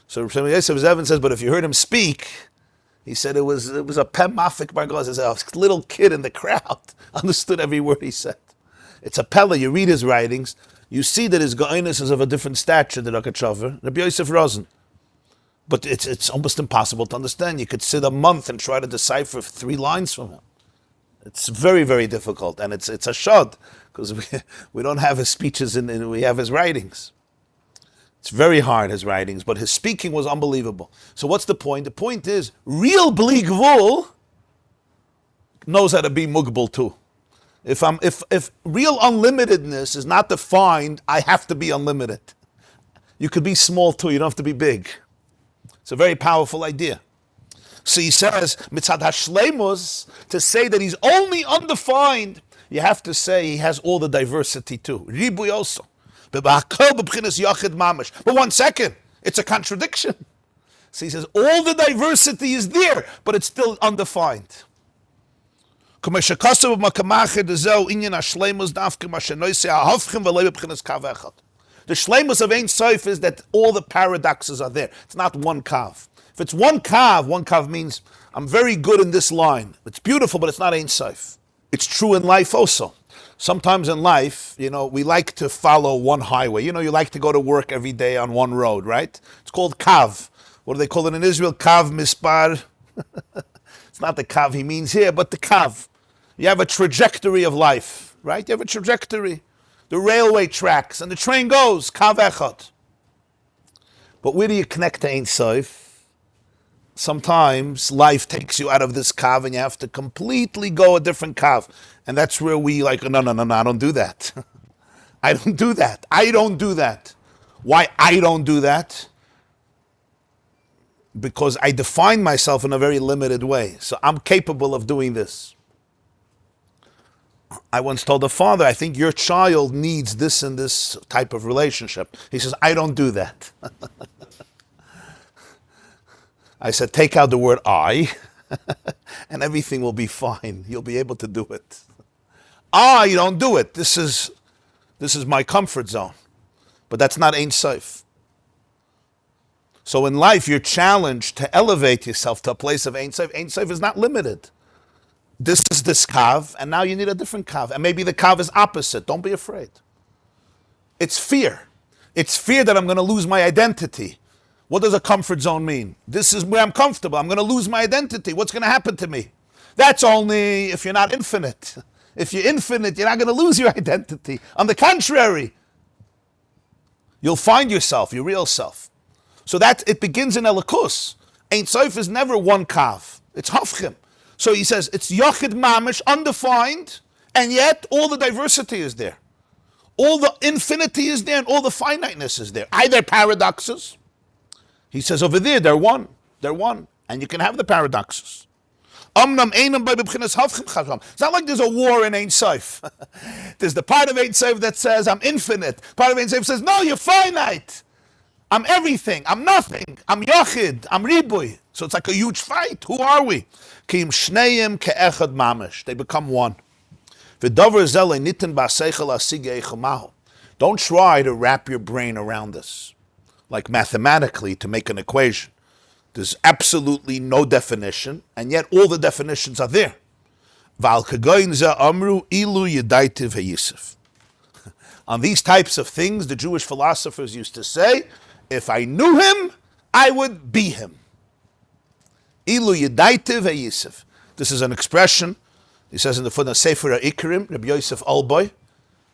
So Reb Shlomo Yosef Zevin says, but if you heard him speak, he said it was a peh mafik bargos. He said, a little kid in the crowd understood every word he said. It's a pella. You read his writings, you see that his Oneness is of a different stature than Akachover, Rabbi Yosef Rosen. But it's almost impossible to understand. You could sit a month and try to decipher 3 lines from him. It's very, very difficult, and it's a shad, because we don't have his speeches, we have his writings. It's very hard, his writings, but his speaking was unbelievable. So what's the point? The point is, real Bli Gvul knows how to be mugbal too. If real unlimitedness is not defined, I have to be unlimited. You could be small too, you don't have to be big. It's a very powerful idea. So he says, mitzad hashleimus, to say that he's only undefined you have to say he has all the diversity too. Ribui also. But 1 second, it's a contradiction. So he says all the diversity is there, but it's still undefined. The shleimus of Ein Sof is that all the paradoxes are there. It's not one kav. If it's one kav means I'm very good in this line. It's beautiful, but it's not Ein Sof. It's true in life also. Sometimes in life, we like to follow one highway. You like to go to work every day on one road, right? It's called kav. What do they call it in Israel? Kav mispar. It's not the kav he means here, but the kav. You have a trajectory of life, right? You have a trajectory. The railway tracks, and the train goes, kav echad. But where do you connect to Ein Sof? Sometimes life takes you out of this kav, and you have to completely go a different kav. And that's where we no, I don't do that. I don't do that. I don't do that. Why I don't do that? Because I define myself in a very limited way. So I'm capable of doing this. I once told a father, I think your child needs this and this type of relationship. He says, I don't do that. I said, take out the word I, and everything will be fine. You'll be able to do it. I don't do it. This is my comfort zone. But that's not Ein Sof. So in life, you're challenged to elevate yourself to a place of Ein Sof. Ein Sof is not limited. This is this kav, and now you need a different kav. And maybe the kav is opposite. Don't be afraid. It's fear. It's fear that I'm going to lose my identity. What does a comfort zone mean? This is where I'm comfortable. I'm going to lose my identity. What's going to happen to me? That's only if you're not infinite. If you're infinite, you're not going to lose your identity. On the contrary, you'll find yourself, your real self. So that it begins in Elikus. Ein Sof is never one kav. It's hafchim. So he says it's Yochid Mamish, undefined, and yet all the diversity is there. All the infinity is there and all the finiteness is there. Either paradoxes. He says over there, they're one. They're one. And you can have the paradoxes. It's not like there's a war in Ein Sof. There's the part of Ein Sof that says I'm infinite. Part of Ein Sof says, no, you're finite. I'm everything. I'm nothing. I'm Yochid. I'm Ribui. So it's like a huge fight. Who are we? They become one. Don't try to wrap your brain around this, like mathematically to make an equation. There's absolutely no definition, and yet all the definitions are there. On these types of things, the Jewish philosophers used to say, if I knew him, I would be him. Ilu yedaitiv hayisif. This is an expression. He says in the footnote, Sefer Eikev, Rabbi Yosef Alboy,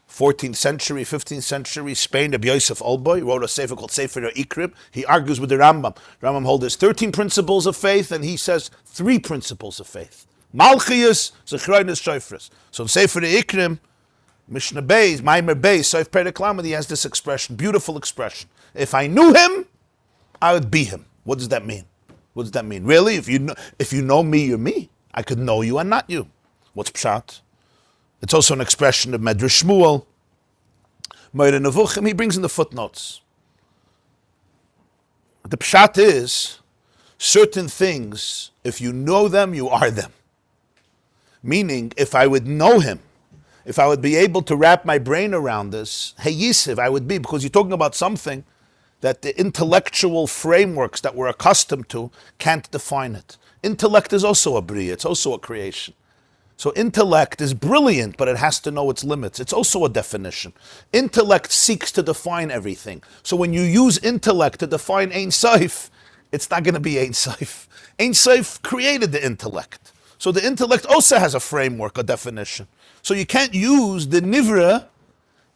14th century, 15th century, Spain, Rabbi Yosef Alboy wrote a sefer called Sefer Eikev. He argues with the Rambam. Rambam holds there's 13 principles of faith, and he says 3 principles of faith. Malchius, Zechroinus, Shofres. So in Sefer Eikev, Mishnah Bais, Maimer Bais, Sof Perek Lamed, he has this expression, beautiful expression. If I knew him, I would be him. What does that mean? What does that mean? Really? If you know me, you're me. I could know you and not you. What's pshat? It's also an expression of Medrash Shmuel. Moira Nevuchim, he brings in the footnotes. The pshat is, certain things, if you know them, you are them. Meaning, if I would know him, if I would be able to wrap my brain around this, hey Yisiv, I would be, because you're talking about something that the intellectual frameworks that we're accustomed to can't define it. Intellect is also a bria, it's also a creation. So intellect is brilliant, but it has to know its limits. It's also a definition. Intellect seeks to define everything. So when you use intellect to define Ein Sof, it's not going to be Ein Sof. Ein Sof created the intellect. So the intellect also has a framework, a definition. So you can't use the nivra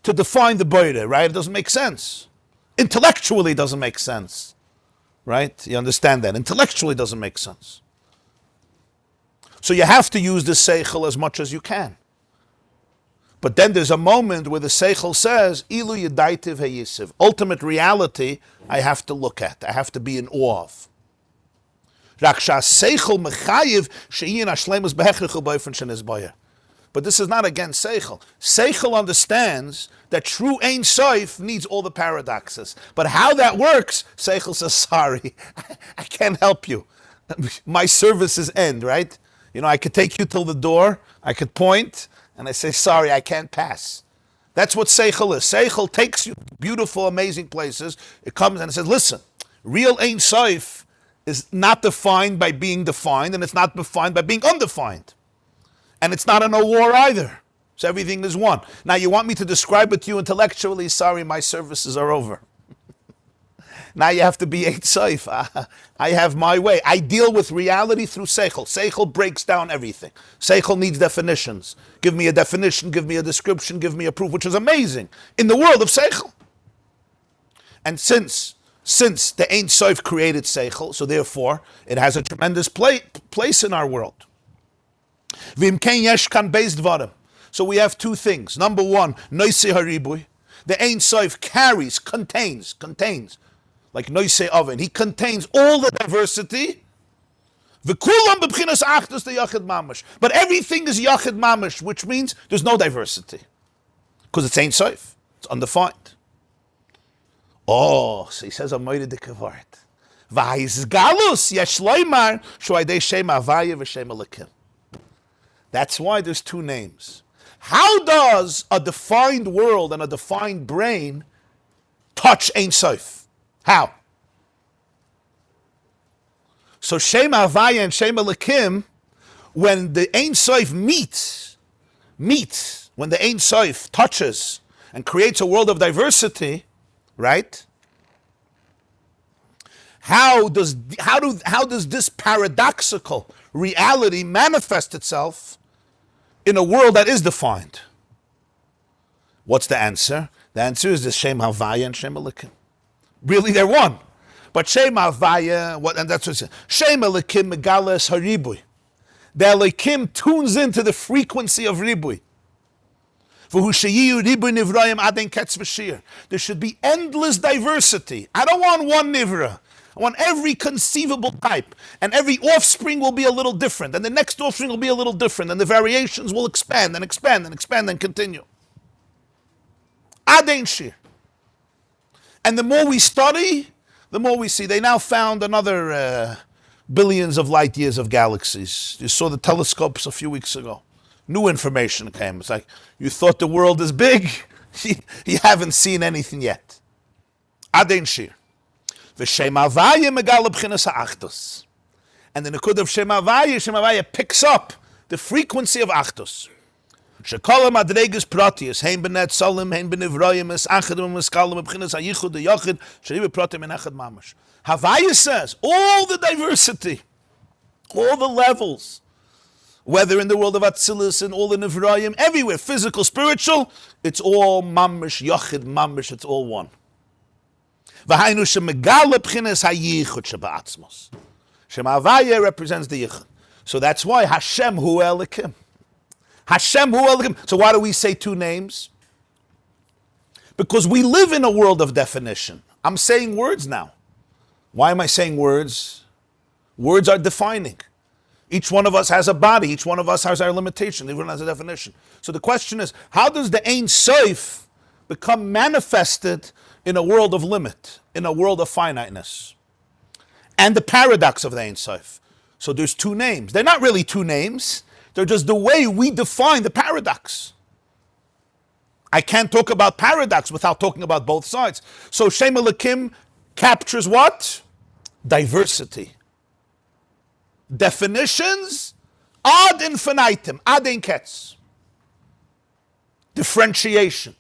to define the boire, right? It doesn't make sense. Intellectually it doesn't make sense, right? You understand that? Intellectually it doesn't make sense. So you have to use the seichel as much as you can. But then there's a moment where the seichel says, Ilu yedaitiv hayisiv. Ultimate reality, I have to look at. I have to be in awe of. Raksha seichel mechayiv she'yin hashlemus behechrichel boyfren shenizboyer. But this is not against Seichel. Seichel understands that true Ein Sof needs all the paradoxes. But how that works, Seichel says, sorry, I can't help you. My services end, right? You know, I could take you till the door, I could point, and I say, sorry, I can't pass. That's what Seichel is. Seichel takes you to beautiful, amazing places. It comes and it says, listen, real Ein Sof is not defined by being defined, and it's not defined by being undefined. And it's not a no war either. So everything is one. Now you want me to describe it to you intellectually, sorry, my services are over. Now you have to be Ein Sof. I have my way. I deal with reality through Seichel. Seichel breaks down everything. Seichel needs definitions. Give me a definition, give me a description, give me a proof, which is amazing in the world of Seichel. And since the Ein Sof created Seichel, so therefore it has a tremendous place in our world. So we have two things. Number one, Noisei Haribui. The Ein Sof carries, contains, like Noisei Oven. He contains all the diversity. But everything is Yachid Mamash, which means there's no diversity. Because it's Ein Sof. It's undefined. Oh, so he says a moide de kavart. V'hais galus yesh loymar shuaydei shem avaya v'shem elikim. That's why there's two names. How does a defined world and a defined brain touch Ein Sof? How? So Shem Havaya and Shem Elikim, when the Ein Sof meets, when the Ein Sof touches and creates a world of diversity, right? How does this paradoxical reality manifest itself in a world that is defined? What's the answer? The answer is the Shem Havaya and Shem Elikim. Really, they're one. But Shem Havaya, and that's what it says. Shem Elikim Megales Haribui. The Elikim tunes into the frequency of Ribui. There should be endless diversity. I don't want one Nivra. I want every conceivable type. And every offspring will be a little different. And the next offspring will be a little different. And the variations will expand and expand and expand and continue. Adein Shir. And the more we study, the more we see. They now found another billions of light years of galaxies. You saw the telescopes a few weeks ago. New information came. It's like, you thought the world is big, you haven't seen anything yet. Adein Shir. V'Shem Havaya megala b'chinas ha'achdus. And the Nekud of Shem Havaya picks up the frequency of Achdus. Shekol ha'madregas pratius, hein b'net solim, hein b'nivroyim, es achadim, es kalim, b'chinas ha'yichud, the yachid, sheri b'pratim, en echad mamash. Havaya says, all the diversity, all the levels, whether in the world of Atzilus and all the Nivroyim, everywhere, physical, spiritual, it's all mamash, yachid, mamash, it's all one. V'hainu shemegala b'chinas hayichud sheba'atzmos. Shem Havaya represents the yichud. So that's why Hashem hu Elikim. Hashem hu Elikim. So why do we say two names? Because we live in a world of definition. I'm saying words now. Why am I saying words? Words are defining. Each one of us has a body. Each one of us has our limitation. Everyone has a definition. So the question is, how does the Ein Sof become manifested in a world of limit, in a world of finiteness? And the paradox of the Ein Sof. So there's two names. They're not really two names. They're just the way we define the paradox. I can't talk about paradox without talking about both sides. So Shem Elikim captures what? Diversity. Definitions ad infinitum, ad inketz. Differentiation.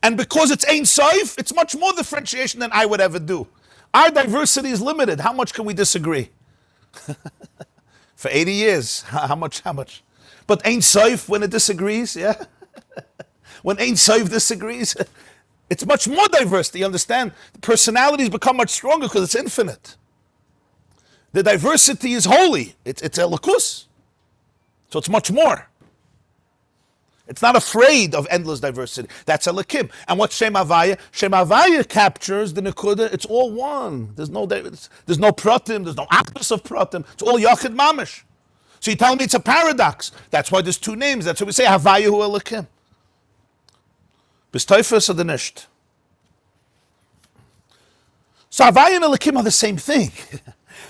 And because it's Ein Sof, it's much more differentiation than I would ever do. Our diversity is limited. How much can we disagree? For 80 years, how much? But Ein Sof, when it disagrees, yeah? When Ein Sof disagrees, it's much more diverse. Do you understand? The personalities become much stronger because it's infinite. The diversity is holy. It's Elikus. So it's much more. It's not afraid of endless diversity. That's Elikim. And what's Shem Havaya? Shem Havaya captures the Nekuda. It's all one. There's no pratim. There's no actus of pratim. It's all Yachid Mamish. So you tell me it's a paradox. That's why there's two names. That's why we say Havayahu Elokim. Bis Teufels oder nicht? So Havaya and Elokim are the same thing.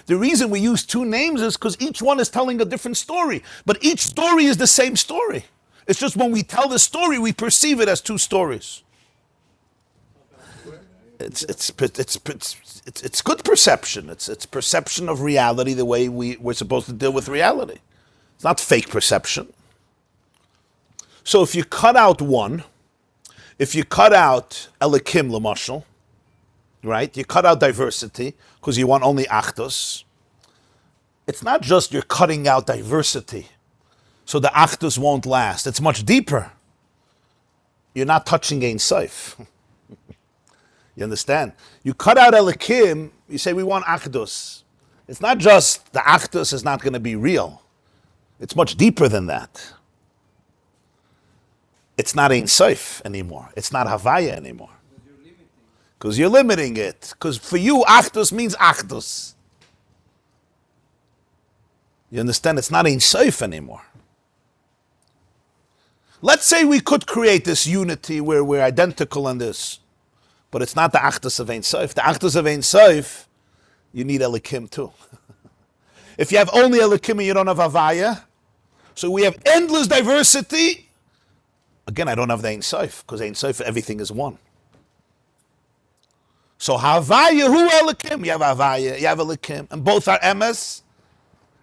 The reason we use two names is because each one is telling a different story. But each story is the same story. It's just when we tell the story, we perceive it as two stories. It's good perception. It's perception of reality the way we're supposed to deal with reality. It's not fake perception. So if you cut out one, if you cut out Elokim l'mashal, right? You cut out diversity because you want only Achdus. It's not just you're cutting out diversity so the Achdus won't last. It's much deeper. You're not touching Ein Sof. You understand? You cut out Elokim, you say we want Achdus. It's not just the Achdus is not going to be real. It's much deeper than that. It's not Ein Sof anymore. It's not Havaya anymore. Because you're limiting it. Because for you, Achdus means Achdus. You understand? It's not Ein Sof anymore. Let's say we could create this unity where we're identical in this, but it's not the Achdus of Ein Sof. The Achdus of Ein Sof, you need Elokim too. If you have only Elokim and you don't have Havaya, so we have endless diversity. Again, I don't have the Ein Sof, because Ein Sof, everything is one. So Havaya, who Elokim? You have Havaya, you have Elokim, and both are emes,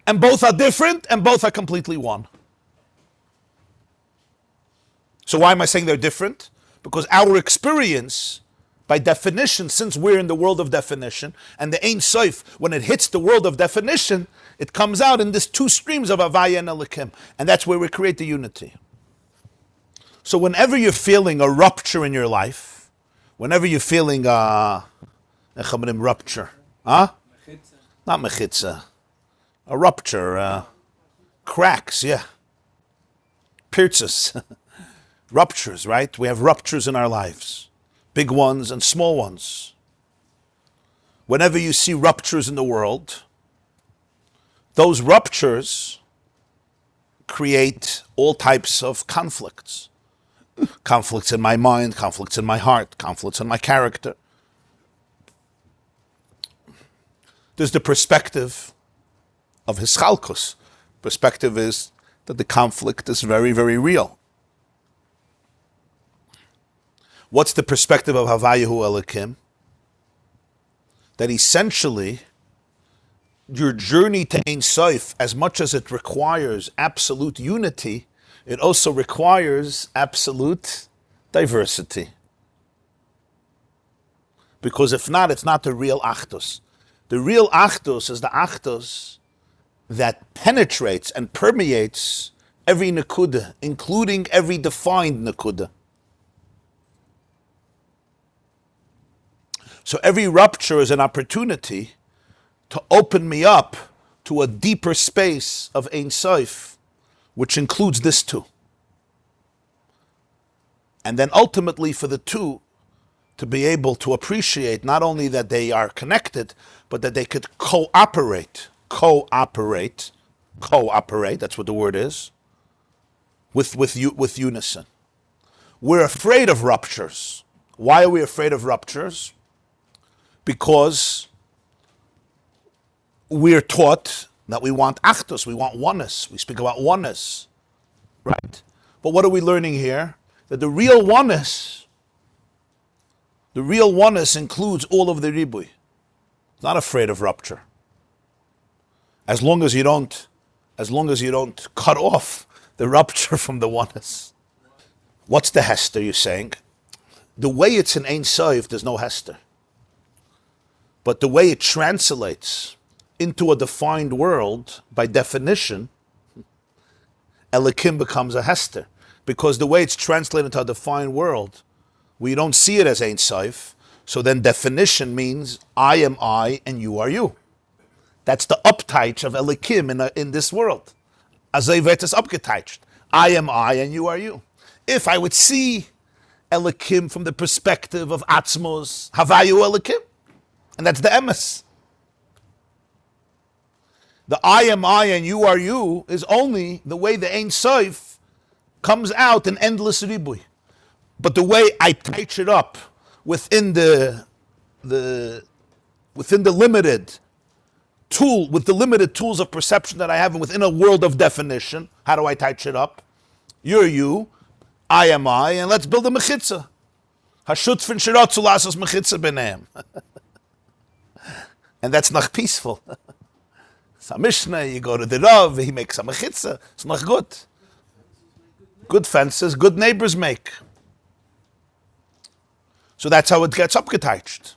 and both are different, and both are completely one. So why am I saying they're different? Because our experience, by definition, since we're in the world of definition, and the Ein Sof, when it hits the world of definition, it comes out in these two streams of Havaya and Elokim, and that's where we create the unity. So whenever you're feeling a rupture in your life, whenever you're feeling rupture, not mechitza, a rupture, cracks, yeah, pirtzes, ruptures, right? We have ruptures in our lives, big ones and small ones. Whenever you see ruptures in the world, those ruptures create all types of conflicts. Conflicts in my mind, conflicts in my heart, conflicts in my character. There's the perspective of Heichaltzu. Perspective is that the conflict is very, very real. What's the perspective of Havayahu Elokim? That essentially, your journey to Ein Sof, as much as it requires absolute unity, it also requires absolute diversity. Because if not, it's not the real Achdus. The real Achdus is the Achdus that penetrates and permeates every Nekuda, including every defined Nekuda. So every rupture is an opportunity to open me up to a deeper space of Ein Sof, which includes this too. And then ultimately for the two to be able to appreciate not only that they are connected, but that they could cooperate, that's what the word is, with unison. We're afraid of ruptures. Why are we afraid of ruptures? Because we're taught that we want achdus, we want oneness. We speak about oneness, right? But what are we learning here? That the real oneness includes all of the ribui. It's not afraid of rupture. As long as you don't cut off the rupture from the oneness. What's the hester you're saying? The way it's in Ein Sof, there's no hester. But the way it translates into a defined world, by definition, Elokim becomes a hester. Because the way it's translated into a defined world, we don't see it as Ein Sof, so then definition means I am I and you are you. That's the upteich of Elokim in this world. Azay wird es abgeteicht. I am I and you are you. If I would see Elokim from the perspective of Atzmos, Havayu Elokim, and that's the emes. The I am I and you are you is only the way the Ein Sof comes out in endless ribui. But the way I touch it up within the limited tool, with the limited tools of perception that I have, and within a world of definition, how do I touch it up? You're you, I am I, and let's build a mechitza. Hashutfin shiratzu lasas mechitza b'neim. And that's not peaceful. It's a Mishnah, you go to the Rav, he makes a mechitza. It's not good. Good fences, good neighbors make. So that's how it gets upgetouched.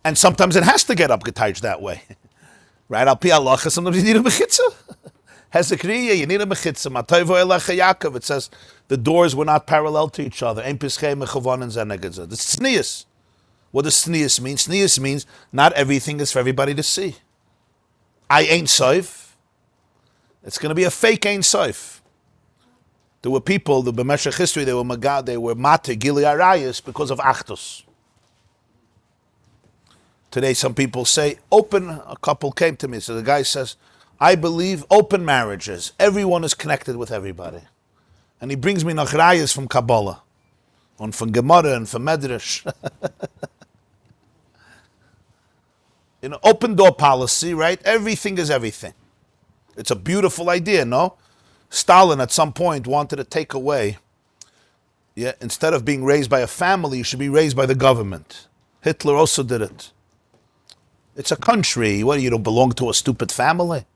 And sometimes it has to get upgetouched that way. Right? Al pi halacha, sometimes you need a mechitza. Hezekriya, you need a mechitza. Matayvo elecha Yaakov, it says the doors were not parallel to each other. Ein pischei mechavonen zenegedza. It's tznius. What does tznius mean? Tznius means not everything is for everybody to see. I ain't soif. It's going to be a fake ain't soif. There were people, the b'meshech history, they were mate gili arayis because of achdus. Today, some people say, a couple came to me, so the guy says, I believe open marriages. Everyone is connected with everybody. And he brings me nachrayas from Kabbalah, and from Gemara, and from Medrash. In an open door policy, right? Everything is everything. It's a beautiful idea, no? Stalin at some point wanted to take away, instead of being raised by a family, you should be raised by the government. Hitler also did it. It's a country. What, you don't belong to a stupid family?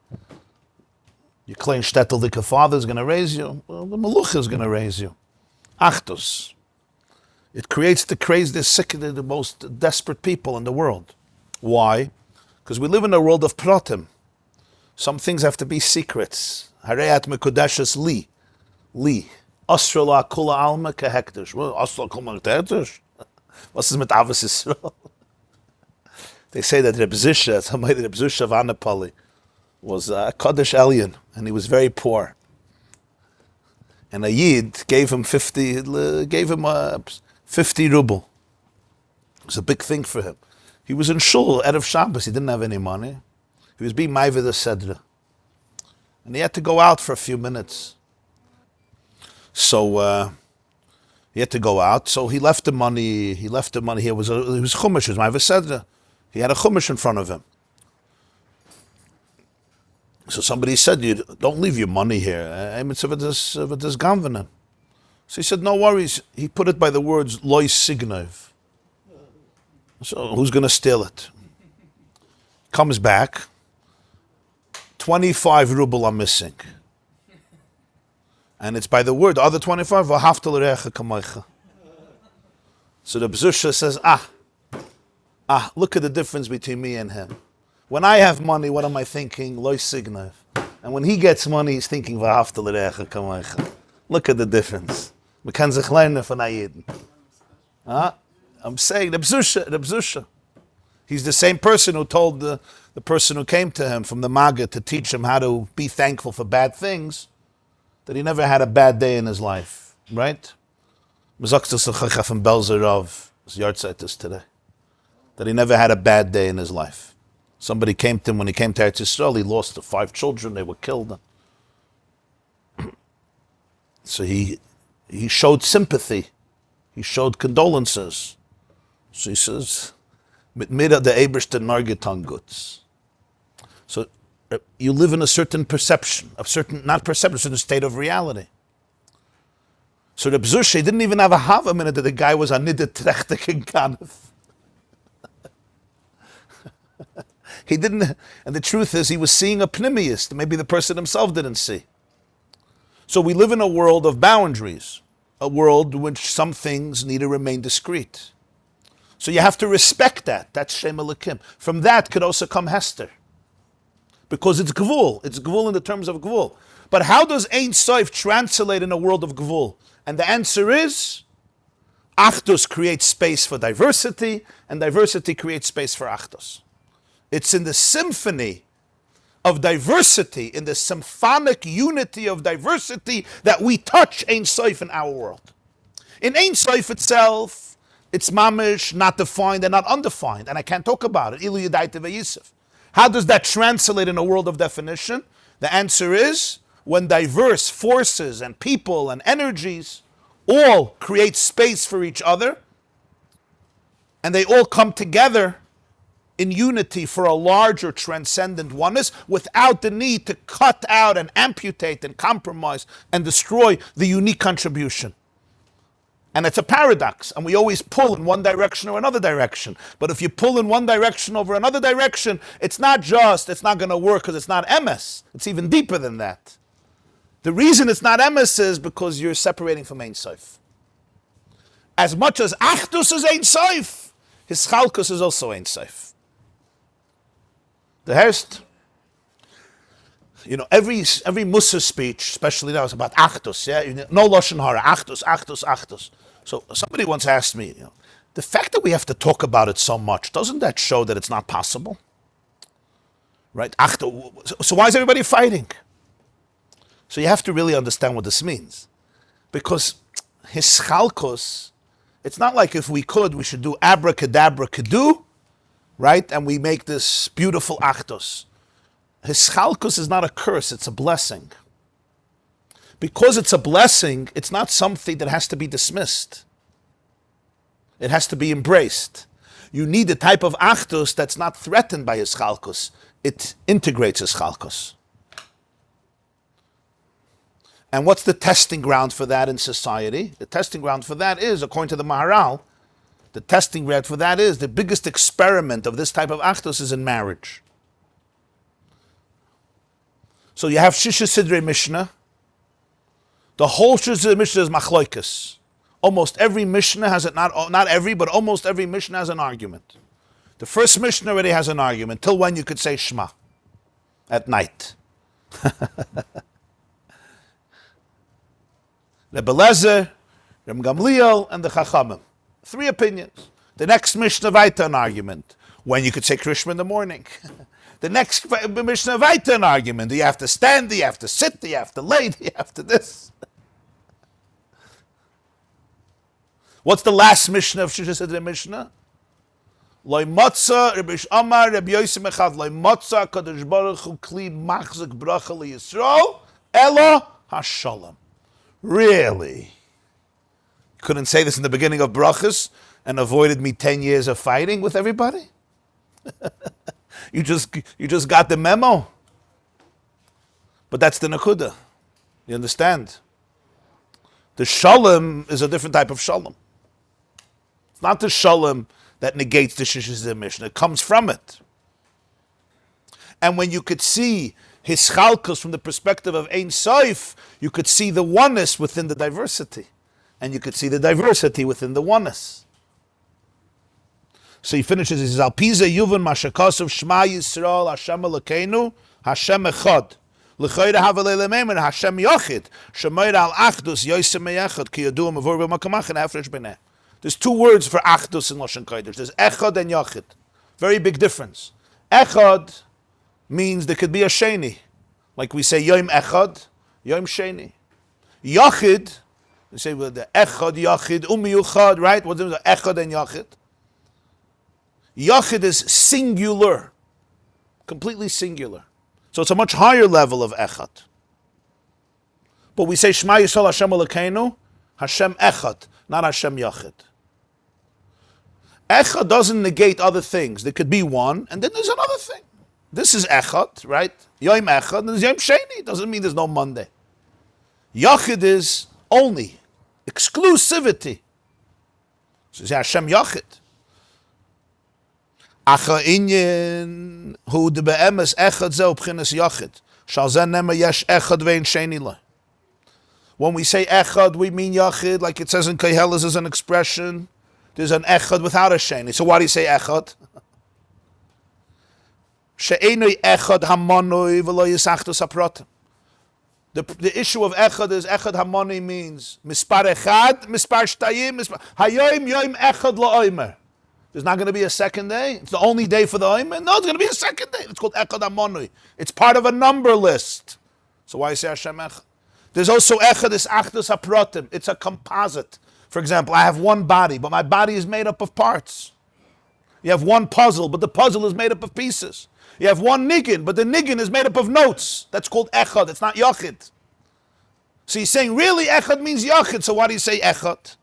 Your klein shtetl father is going to raise you. Well, the Maluch is going to raise you. Achdus. It creates the craziest, the most desperate people in the world. Why? Because we live in a world of pratim. Some things have to be secrets. Harayat mekudeshes li. Li. Asra la kula alma kehektish. Well, asra kula kehektish? What's this mit Avos Yisrael? They say that Reb Zisha, somebody Reb Zisha of Anapoli, was a Kaddish Elyon, and he was very poor. And a Yid gave him 50 ruble. It was a big thing for him. He was in shul, Erev Shabbos, he didn't have any money. He was being ma'avid the Sedra. And he had to go out for a few minutes. So he had to go out, so he left the money, he was chumash, it was ma'avid Sedra. He had a chumash in front of him. So somebody said, "You don't leave your money here. So he said, no worries. He put it by the words, loy signov. So who's going to steal it? Comes back, 25 ruble are missing. And it's by the word, the other 25, so the B'zusha says, look at the difference between me and him. When I have money, what am I thinking? Loy signov. And when he gets money, he's thinking, look at the difference. I'm saying, the B'zusha. He's the same person who told the person who came to him from the Maggid to teach him how to be thankful for bad things, that he never had a bad day in his life, right? Today. That he never had a bad day in his life. Somebody came to him when he came to Eretz Yisrael. He lost 5 children; they were killed. So he showed sympathy. He showed condolences. So he says, "Mit mira de eberste nargetan guts." So you live in a certain perception, a certain state of reality. So the B'zusha didn't even have a half a minute that the guy was a nidde trechtek in Kanef. He didn't, and the truth is he was seeing a pnimius, maybe the person himself didn't see. So we live in a world of boundaries, a world in which some things need to remain discreet. So you have to respect that. That's Shem Elokim. From that could also come Hester. Because it's Gvul. It's Gvul in the terms of Gvul. But how does Ein Sof translate in a world of Gvul? And the answer is, Achdus creates space for diversity, and diversity creates space for Achdus. It's in the symphony of diversity, in the symphonic unity of diversity, that we touch Ein Sof in our world. In Ein Sof itself, it's mamish, not defined and not undefined, and I can't talk about it. Ilu Yadaita V'Yisef. How does that translate in a world of definition? The answer is when diverse forces and people and energies all create space for each other, and they all come together in unity for a larger transcendent oneness without the need to cut out and amputate and compromise and destroy the unique contribution. And it's a paradox, and we always pull in one direction or another direction. But if you pull in one direction over another direction, it's not going to work because it's not emes. It's even deeper than that. The reason it's not emes is because you're separating from Ein Sof. As much as Achdus is Ein Sof, Heichaltzu is also Ein Sof. The Herst, every Musa speech, especially now, is about Achdus. Yeah, no lashon hara, Achdus, Achdus, Achdus. So somebody once asked me, the fact that we have to talk about it so much, doesn't that show that it's not possible? Right? So why is everybody fighting? So you have to really understand what this means. Because Heichaltzu, it's not like if we should do abracadabra kadu, right? And we make this beautiful Achdus. Heichaltzu is not a curse, it's a blessing. Because it's a blessing, it's not something that has to be dismissed. It has to be embraced. You need a type of Achdus that's not threatened by Heichaltzu. It integrates Heichaltzu. And what's the testing ground for that in society? The testing ground for that is, according to the Maharal, the testing ground for that is, the biggest experiment of this type of Achdus is in marriage. So you have Shisha Sidrei Mishnah. The whole Shisha Mishnah is machloikas. Almost every Mishnah has it, not every, but almost every Mishnah has an argument. The first Mishnah already has an argument, till when you could say Shema at night. Rebbe Lezer, Reb Gamliel, and the Chachamim. 3 opinions. The next Mishnah Vaita an argument, when you could say Krishma in the morning. The next Mishnah Vaita an argument. Do you have to stand? Do you have to sit? Do you have to lay? Do you have to this? What's the last Mishnah of Shisha Sidrei Mishnah? Loi Motza, Rabbi Amar, Rabbi Yosef Echad, Loi Motza, Kadosh Baruch Hu Kli Machzik Bracha Li Yisrael, Ela HaShalom. Really? You couldn't say this in the beginning of Brachas and avoided me 10 years of fighting with everybody? You just got the memo. But that's the Nakuda. You understand? The Shalom is a different type of Shalom. It's not the Shalom that negates the Shisha Mishnah. It comes from it. And when you could see Heichaltzu from the perspective of Ein Sof, you could see the oneness within the diversity. And you could see the diversity within the oneness. So he finishes, he says, Al Piza Yuvin Mashakosov Shema Yisrael Hashem Elokeinu Hashem Echad L'choyre Havalei Lememer Hashem Yochid Shemoyre Al Achdus Yosem Meyechad Ki Yadu Mavur B'Makamach and Afresh B'neh. There's 2 words for Achdus in Lashon Kodesh. There's Echad and Yochid. Very big difference. Echad means there could be a Sheni. Like we say Yom Echad, Yom Sheni. Yochid, we say well, the Echad, Yochid, Umiyuchad, right? What's the Echad and Yochid? Yochid is singular, completely singular. So it's a much higher level of Echad. But we say Shema Yisrael Hashem Elokeinu, Hashem Echad, not Hashem Yochid. Echad doesn't negate other things. There could be one, and then there's another thing. This is Echad, right? Yom Echad, and there's Yom Sheni. Doesn't mean there's no Monday. Yochid is only, exclusivity. So it's Hashem Yochid. Acha inyan hu de be'emes Echad zeh ubchinas Yochid. Shal zeh nema yesh Echad ve'in Sheni lo. When we say Echad, we mean Yochid, like it says in Kehelas as an expression. There's an Echad without a Sheni. So why do you say Echad? She'enoi Echad hamonoi v'lo yisachtos hapratim. The issue of Echad is Echad Hamoni means Mispar Echad, Mispar Shtayim, Hayoim Yoim Echad La'omer. There's not going to be a second day. It's the only day for the Omer. No, it's going to be a second day. It's called Echad Hamoni. It's part of a number list. So why say Hashem Echad? There's also Echad is Achdus HaPratim. It's a composite. For example, I have one body, but my body is made up of parts. You have one puzzle, but the puzzle is made up of pieces. You have one niggin, but the niggin is made up of notes. That's called echad. It's not yachid. So he's saying, really, echad means yachid. So why do you say echad?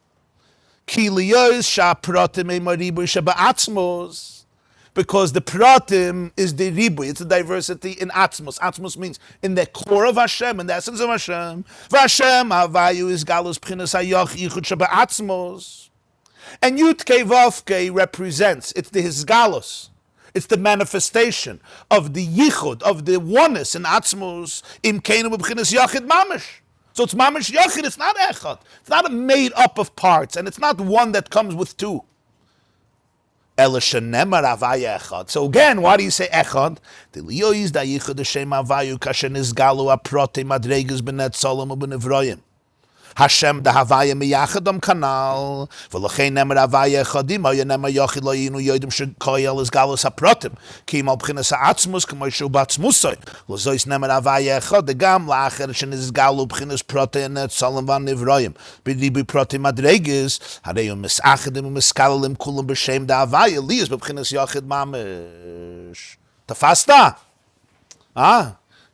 Because the pratim is the ribuy, it's the diversity in atzmos. Atzmos means in the core of Hashem, in the essence of Hashem. Vashem havayu is galus p'chinas hayach yichud sheba atzmos. And Yud-Kei Vav-Kei represents, it's the hisgalus. It's the manifestation of the yichud, of the oneness in atzmos, im keinu b'chinas yachid mamish. So it's mamish yachid, it's not echad. It's not a made up of parts, and it's not one that comes with two. So again, why do you say echad? Hashem the Havaya miyachadam kanal v'lochein nemer Havaya echadim oya nemer yachid lo yinu yodim shekoyel is galus haprotim ki mal b'chinas ha'atzmus k'moy shu b'atzmusoi l'zois nemer Havaya echad degam la'acher sheniz galu b'chinas protei net solam van nivroyim b'ribi protei madregis hareyum misachadim u'miskalalim kulam b'shem the Havaya liyas b'chinas yachid mamish. Tafasta?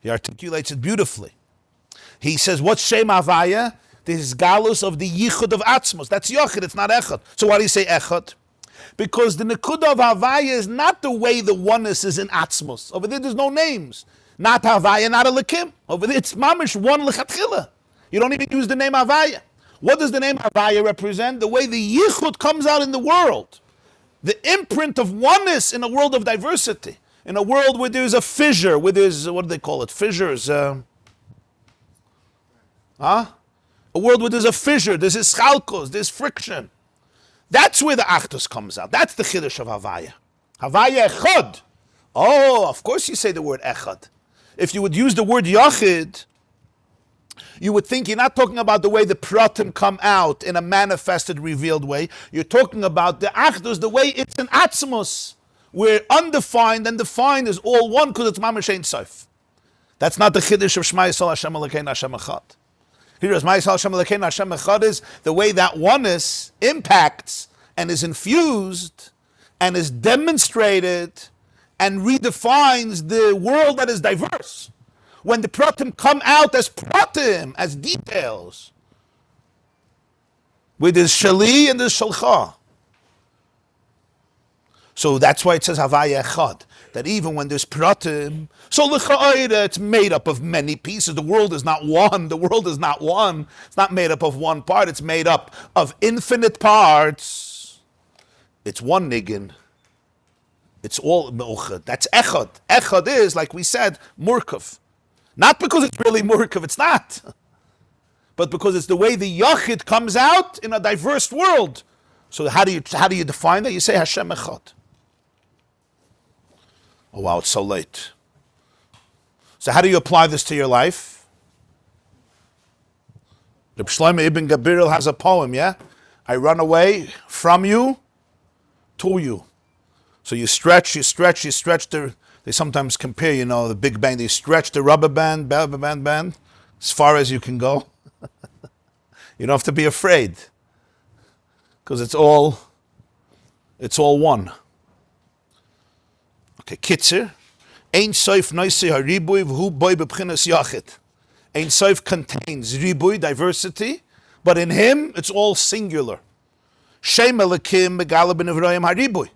He articulates it beautifully. He says, what's Shem Havaya? The galus of the yichud of atzmos. That's yachid, it's not echad. So why do you say echad? Because the nekuda of Havaya is not the way the oneness is in atzmos. Over there, there's no names. Not Havaya, not Elikim. Over there, it's mamish, one lechatchila. You don't even use the name Havaya. What does the name Havaya represent? The way the yichud comes out in the world. The imprint of oneness in a world of diversity. In a world where there's a fissure, where there's, what do they call it? Fissures. A world where there's a fissure, there's Heichaltzu, there's friction. That's where the Achdus comes out. That's the Chiddush of Havaya. Havaya Echad. Oh, of course you say the word Echad. If you would use the word Yachid, you would think you're not talking about the way the Pratim come out in a manifested, revealed way. You're talking about the Achdus, the way it's an Atzmos, where undefined and defined is all one because it's Mamash Ein Sof. That's not the Chiddush of Shema Yisrael Hashem Elokeinu Hashem Echad. Here is Ma'aseh Hashem Elokeinu Hashem Echad is the way that oneness impacts and is infused and is demonstrated and redefines the world that is diverse. When the pratim come out as pratim, as details, with his shali and his shalcha. So that's why it says Havaya Echad. That even when there's pratim, so l'cha'ayda, it's made up of many pieces. The world is not one. The world is not one. It's not made up of one part. It's made up of infinite parts. It's one niggin. It's all me'uchad. That's echad. Echad is, like we said, murkav. Not because it's really murkav, it's not. But because it's the way the yachid comes out in a diverse world. So how do you define that? You say Hashem Echad. Oh wow, it's so late. So how do you apply this to your life? Reb Shlomo Ibn Gabirel has a poem, yeah? I run away from you to you. So you stretch they sometimes compare, the Big Bang, they stretch the rubber band, as far as you can go. You don't have to be afraid. Because it's all one. Okay, Kitzer. Ein Sof Noisei HaRibui V'hu Boi B'B'chinas Yachid. Ein Sof contains Ribui, diversity, but in him it's all singular. Shem Elikim Megala B'Nivroyim HaRibui.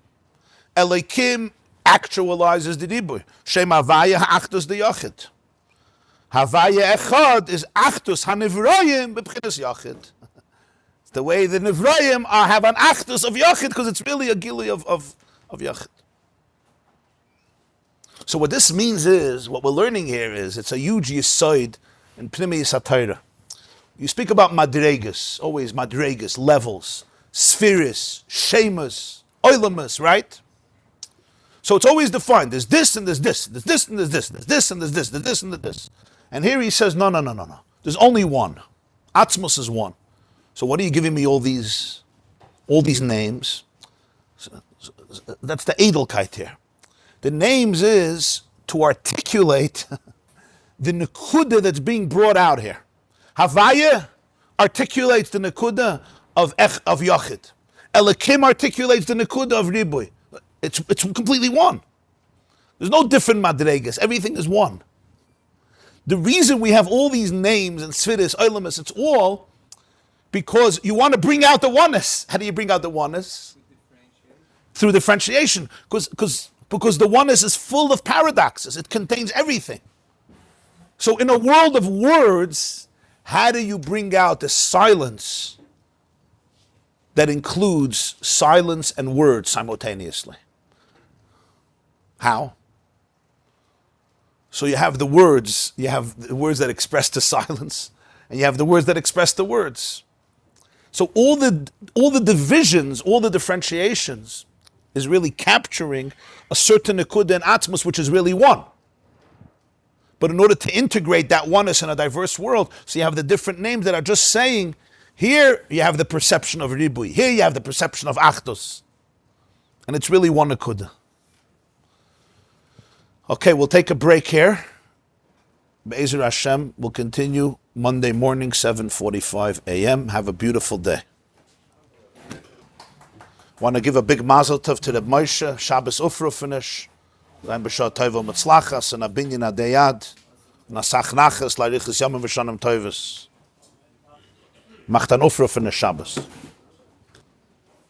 Elikim actualizes the Ribui. Shem Havaya Ha'achdus the Yachid. Havaya Echad is Achdus HaNivroyim B'B'chinas Yachid. It's the way the Nivroyim have an Achdus of Yachid because it's really a Gili of Yachid. So what this means is, what we're learning here is, it's a huge yisoid in Pnimi Satira. You speak about madregas, always madregas, levels, spheres, shemas, oilamas, right? So it's always defined. There's this and there's this. There's this and there's this. There's this and there's this. There's this and there's this. And here he says, no. There's only one. Atzmos is one. So what are you giving me all these names? So that's the Edelkeit here. The names is to articulate the nekuda that's being brought out here. Havaya articulates the nekuda of Yachid. Elikim articulates the nekuda of Ribui. It's completely one. There's no different madregas. Everything is one. The reason we have all these names and sfiris, oilamis, it's all because you want to bring out the oneness. How do you bring out the oneness? Through differentiation. Because the oneness is full of paradoxes. It contains everything. So in a world of words, how do you bring out the silence that includes silence and words simultaneously? How? So you have the words that express the silence, and you have the words that express the words. So all the divisions, all the differentiations is really capturing a certain nekuda and atmos, which is really one. But in order to integrate that oneness in a diverse world, so you have the different names that are just saying, here you have the perception of ribui, here you have the perception of achdus. And it's really one nekuda. Okay, we'll take a break here. Be'ezer Hashem, we'll continue Monday morning, 7:45 a.m. Have a beautiful day. Want to give a big mazel tov to the Moshe, Shabbos Ufru finish. Rein b'shah toivo mitzlachas, and a binyan adeyad, nasach nachas, la'irichus yamim v'shanim toivus. Machtan Ufru finish Shabbos.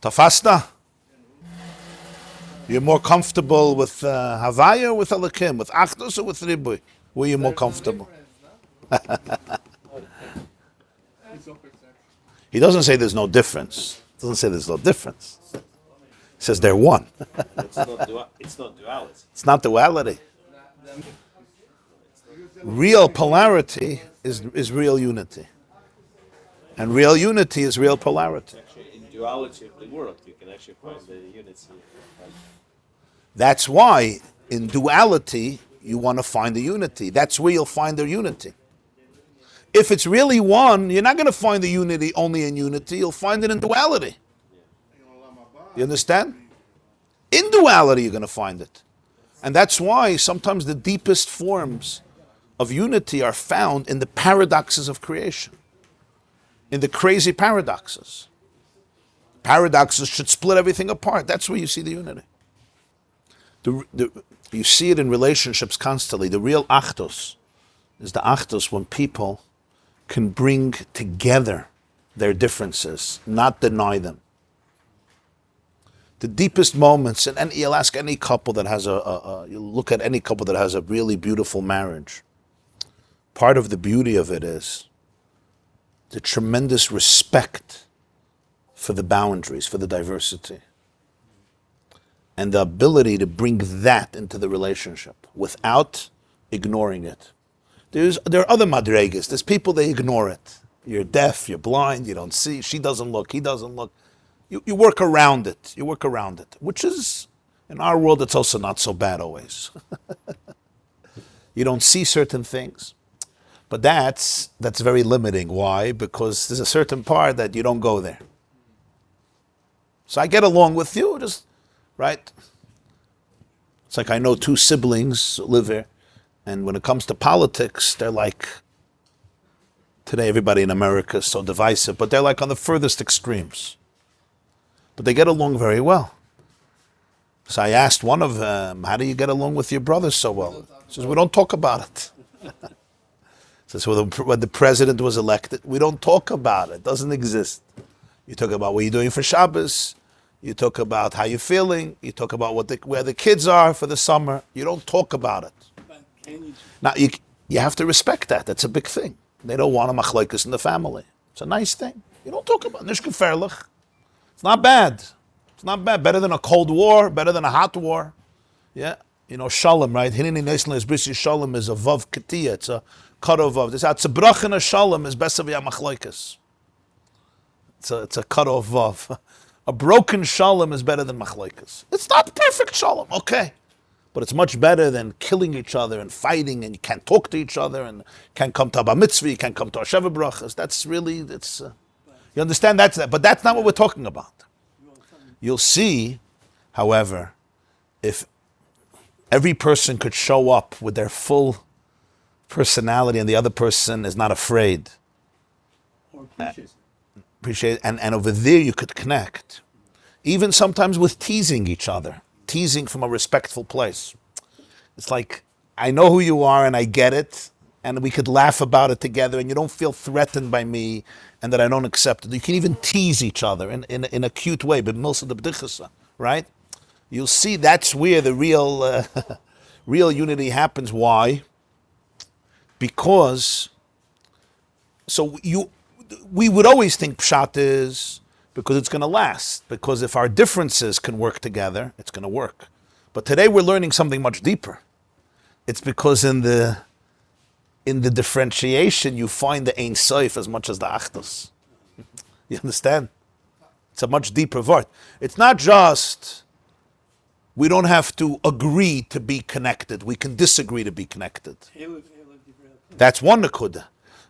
Tafasta? You're more comfortable with Havaya or with Elokim, with Achdus or with Ribui? Where are you more comfortable? He doesn't say there's no difference. He doesn't say there's no difference. He says they're one. It's not duality. It's not duality. Real polarity is real unity. And real unity is real polarity. Actually, in duality of the world, you can actually find the unity. That's why in duality you want to find the unity. That's where you'll find the unity. If it's really one, you're not going to find the unity only in unity, you'll find it in duality. You understand? In duality you're going to find it. And that's why sometimes the deepest forms of unity are found in the paradoxes of creation. In the crazy paradoxes. Paradoxes should split everything apart. That's where you see the unity. You see it in relationships constantly. The real achdus is the achdus when people can bring together their differences, not deny them. The deepest moments, and you'll ask any couple that has you'll look at any couple that has a really beautiful marriage. Part of the beauty of it is the tremendous respect for the boundaries, for the diversity. And the ability to bring that into the relationship without ignoring it. There are other madregas. There's people, they ignore it. You're deaf, you're blind, you don't see, she doesn't look, he doesn't look. You work around it. You work around it. Which is, in our world, it's also not so bad always. You don't see certain things. But that's very limiting. Why? Because there's a certain part that you don't go there. So I get along with you, just, right? It's like I know two siblings live here, and when it comes to politics, they're like, today everybody in America is so divisive, but they're like on the furthest extremes. But they get along very well. So I asked one of them, how do you get along with your brother so well? He says, we don't talk about it. He says, when the president was elected, we don't talk about it. It doesn't exist. You talk about what you're doing for Shabbos. You talk about how you're feeling. You talk about where the kids are for the summer. You don't talk about it. Now, you have to respect that. That's a big thing. They don't want a machlokes in the family. It's a nice thing. You don't talk about it. Nish gefährlich. It's not bad. It's not bad. Better than a cold war. Better than a hot war. Yeah. You know, shalom, right? Hineni neislan is brisi shalom is a vav katiya. It's a cut of vav. It's a brach and a shalom is best of ya machlokes. It's a cut off vav. A broken shalom is better than machlokes. It's not perfect shalom, okay. But it's much better than killing each other and fighting, and you can't talk to each other and can't come to a bar mitzvah, you can't come to a sheva brachas. That's really, you understand? But that's not what we're talking about. You'll see, however, if every person could show up with their full personality and the other person is not afraid. Or appreciate it. And over there you could connect. Even sometimes with teasing each other. Teasing from a respectful place. It's like, I know who you are and I get it, and we could laugh about it together, and you don't feel threatened by me, and that I don't accept it. You can even tease each other in a cute way, but most of the b'dichasa, right? You'll see that's where the real real unity happens. Why? Because we would always think pshat is because it's going to last. Because if our differences can work together, it's going to work. But today we're learning something much deeper. It's because in the differentiation you find the Ein Sof as much as the Achdus. You understand? It's a much deeper word. It's not just we don't have to agree to be connected. We can disagree to be connected. That's one nakuda.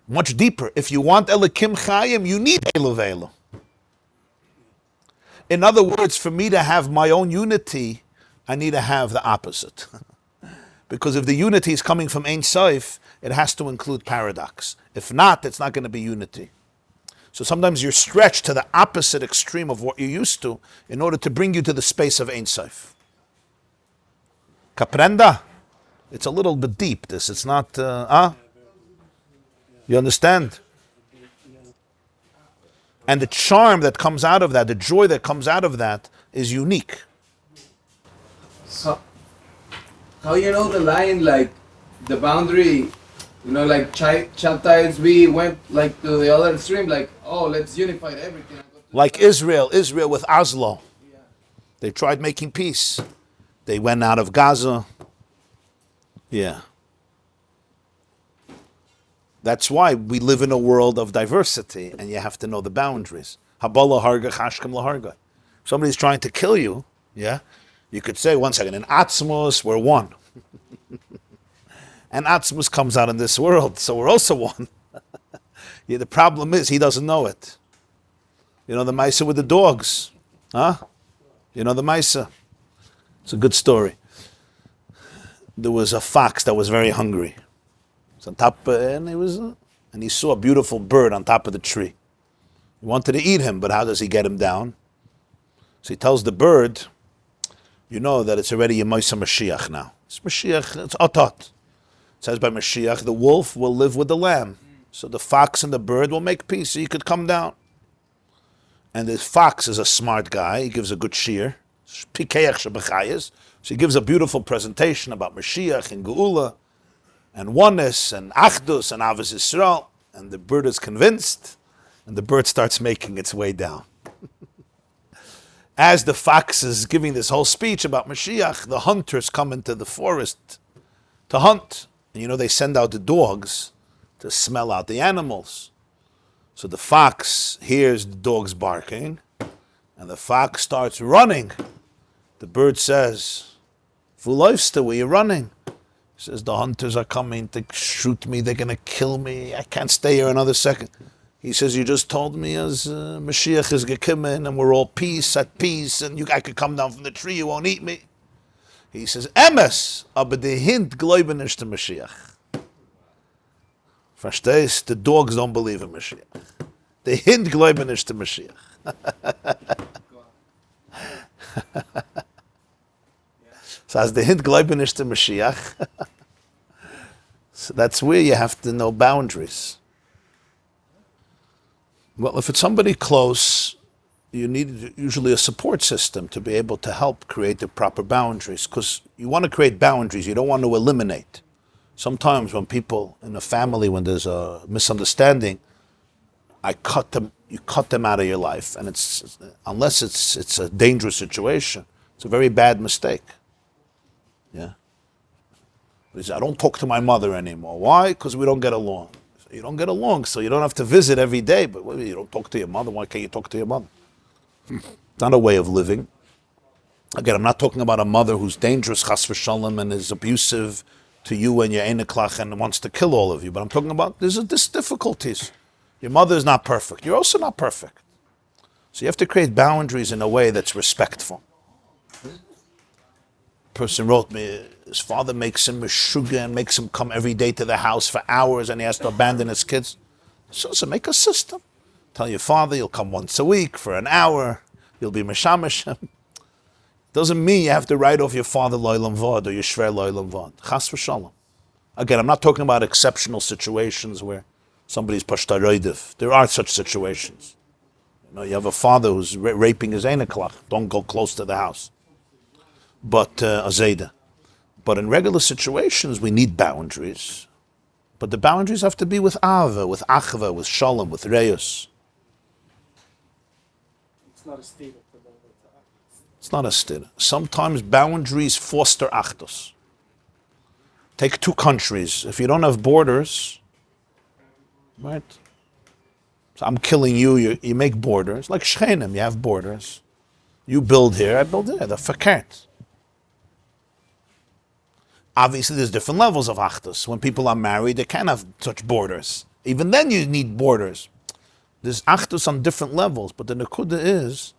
Much deeper. If you want Elikim Chaim, you need Elu Ve'elu. In other words, for me to have my own unity, I need to have the opposite. Because if the unity is coming from Ein Sof, it has to include paradox. If not, it's not going to be unity. So sometimes you're stretched to the opposite extreme of what you're used to in order to bring you to the space of Ein Sof. Caprenda? It's a little bit deep, this. It's not, You understand? And the charm that comes out of that, the joy that comes out of that is unique. So, how you know the line, like the boundary, like Chaltaites, we went like to the other extreme, like, oh, let's unify everything. Like Israel with Oslo. Yeah. They tried making peace. They went out of Gaza. Yeah. That's why we live in a world of diversity, and you have to know the boundaries. Habala harga chashkem laharga. Somebody's trying to kill you, yeah? You could say, one second, in Atzmos, we're one. And Atzmos comes out in this world, so we're also one. Yeah, the problem is, he doesn't know it. You know the Maisa with the dogs? Huh? You know the Maisa? It's a good story. There was a fox that was very hungry. It's on top, and he saw a beautiful bird on top of the tree. He wanted to eat him, but how does he get him down? So he tells the bird, you know that it's already Yemaisa Mashiach now. It's Mashiach, it's Atat. It says by Mashiach, the wolf will live with the lamb. So the fox and the bird will make peace, so you could come down. And the fox is a smart guy. He gives a good shear. So he gives a beautiful presentation about Mashiach and Geula, and oneness, and achdus, and avos Yisrael, and the bird is convinced, and the bird starts making its way down. As the fox is giving this whole speech about Mashiach, the hunters come into the forest to hunt. And they send out the dogs to smell out the animals. So the fox hears the dogs barking, and the fox starts running. The bird says, "Vuloifsta, where you running?" He says, "The hunters are coming to shoot me. They're going to kill me. I can't stay here another second." He says, "You just told me as Mashiach is gekommen and we're all at peace, and I could come down from the tree, you won't eat me." He says, "Emes, aber the hint gläuben nicht to Mashiach." Verstehst? The dogs don't believe in Mashiach. The hint gläuben nicht to Mashiach. So as the hint gläuben nicht to Mashiach, so that's where you have to know boundaries. Well, if it's somebody close, you need usually a support system to be able to help create the proper boundaries, because you want to create boundaries, you don't want to eliminate. Sometimes when people in a family, when there's a misunderstanding, you cut them out of your life, and unless it's a dangerous situation, it's a very bad mistake. Yeah. I don't talk to my mother anymore. Why? Because we don't get along. You don't get along, so you don't have to visit every day, but you don't talk to your mother. Why can't you talk to your mother? It's not a way of living. Again, I'm not talking about a mother who's dangerous, chas v'shalom, and is abusive to you and your einiklach and wants to kill all of you. But I'm talking about there's difficulties. Your mother is not perfect. You're also not perfect. So you have to create boundaries in a way that's respectful. Person wrote me, his father makes him a sugar and makes him come every day to the house for hours, and he has to abandon his kids. So make a system. Tell your father you'll come once a week for an hour. You'll be mishamish him. Doesn't mean you have to write off your father loylam vod or your shver loylam vod. Chas v'shalom. Again, I'm not talking about exceptional situations where somebody's pashtaroidiv. There are such situations. You have a father who's raping his eneklach. Don't go close to the house. But azeda. But in regular situations, we need boundaries. But the boundaries have to be with ava, with achva, with shalom, with reus. It's not a state of the level. It's not a state. Sometimes boundaries foster achdus. Take two countries. If you don't have borders, right? So I'm killing you, you make borders. Like Shchenim, you have borders. You build here, I build there. The fakert. Obviously, there's different levels of achdus. When people are married, they can't have such borders. Even then, you need borders. There's achdus on different levels, but the nekuda is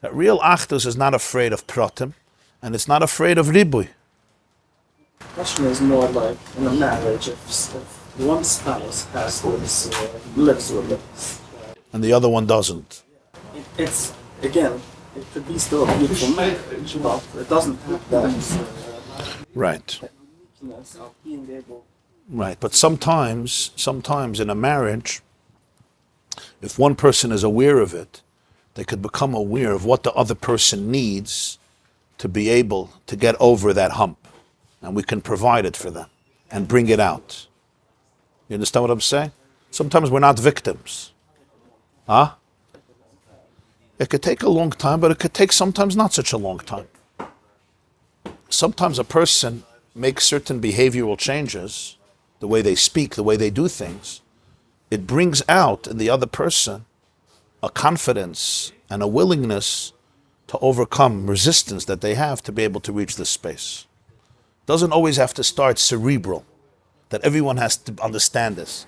that real achdus is not afraid of pratim, and it's not afraid of ribui. The question is more like in a marriage, if one spouse has this, lives with this. And the other one doesn't. It's, again, it could be still a beautiful marriage, but it doesn't have that Right. uniqueness of being able. Right, but sometimes in a marriage, if one person is aware of it, they could become aware of what the other person needs to be able to get over that hump. And we can provide it for them and bring it out. You understand what I'm saying? Sometimes we're not victims. Huh? It could take a long time, but it could take sometimes not such a long time. Sometimes a person makes certain behavioral changes, the way they speak, the way they do things. It brings out in the other person a confidence and a willingness to overcome resistance that they have to be able to reach this space. Doesn't always have to start cerebral, that everyone has to understand this.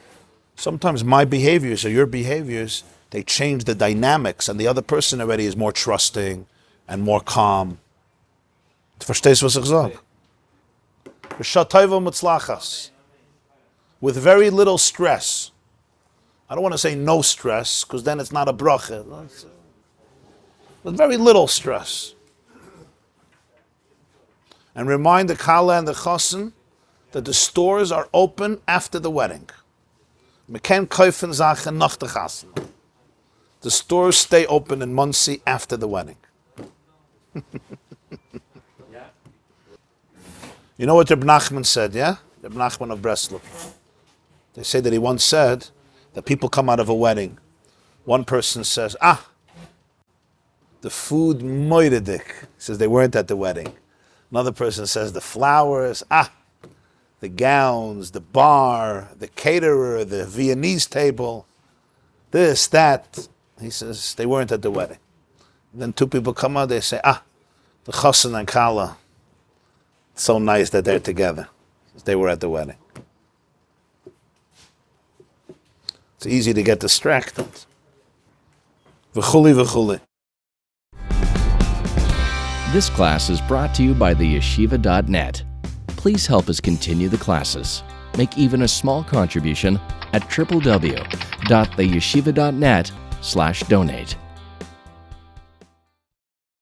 Sometimes my behaviors or your behaviors, they change the dynamics and the other person already is more trusting and more calm. Verstehst was ich sage? With very little stress. I don't want to say no stress, because then it's not a bracha. With very little stress. And remind the Kala and the Chosin that the stores are open after the wedding. The stores stay open in Monsey after the wedding. You know what Rabbi Nachman said, yeah? Rabbi Nachman of Breslov. They say that he once said that people come out of a wedding. One person says, the food moidedik. He says they weren't at the wedding. Another person says the flowers, the gowns, the bar, the caterer, the Viennese table, this, that. He says they weren't at the wedding. And then two people come out, they say, the Chosin and Kala. It's so nice that they're together. They were at the wedding. It's easy to get distracted. V'chuli v'chuli. This class is brought to you by theyeshiva.net. Please help us continue the classes. Make even a small contribution at www.theyeshiva.net/donate.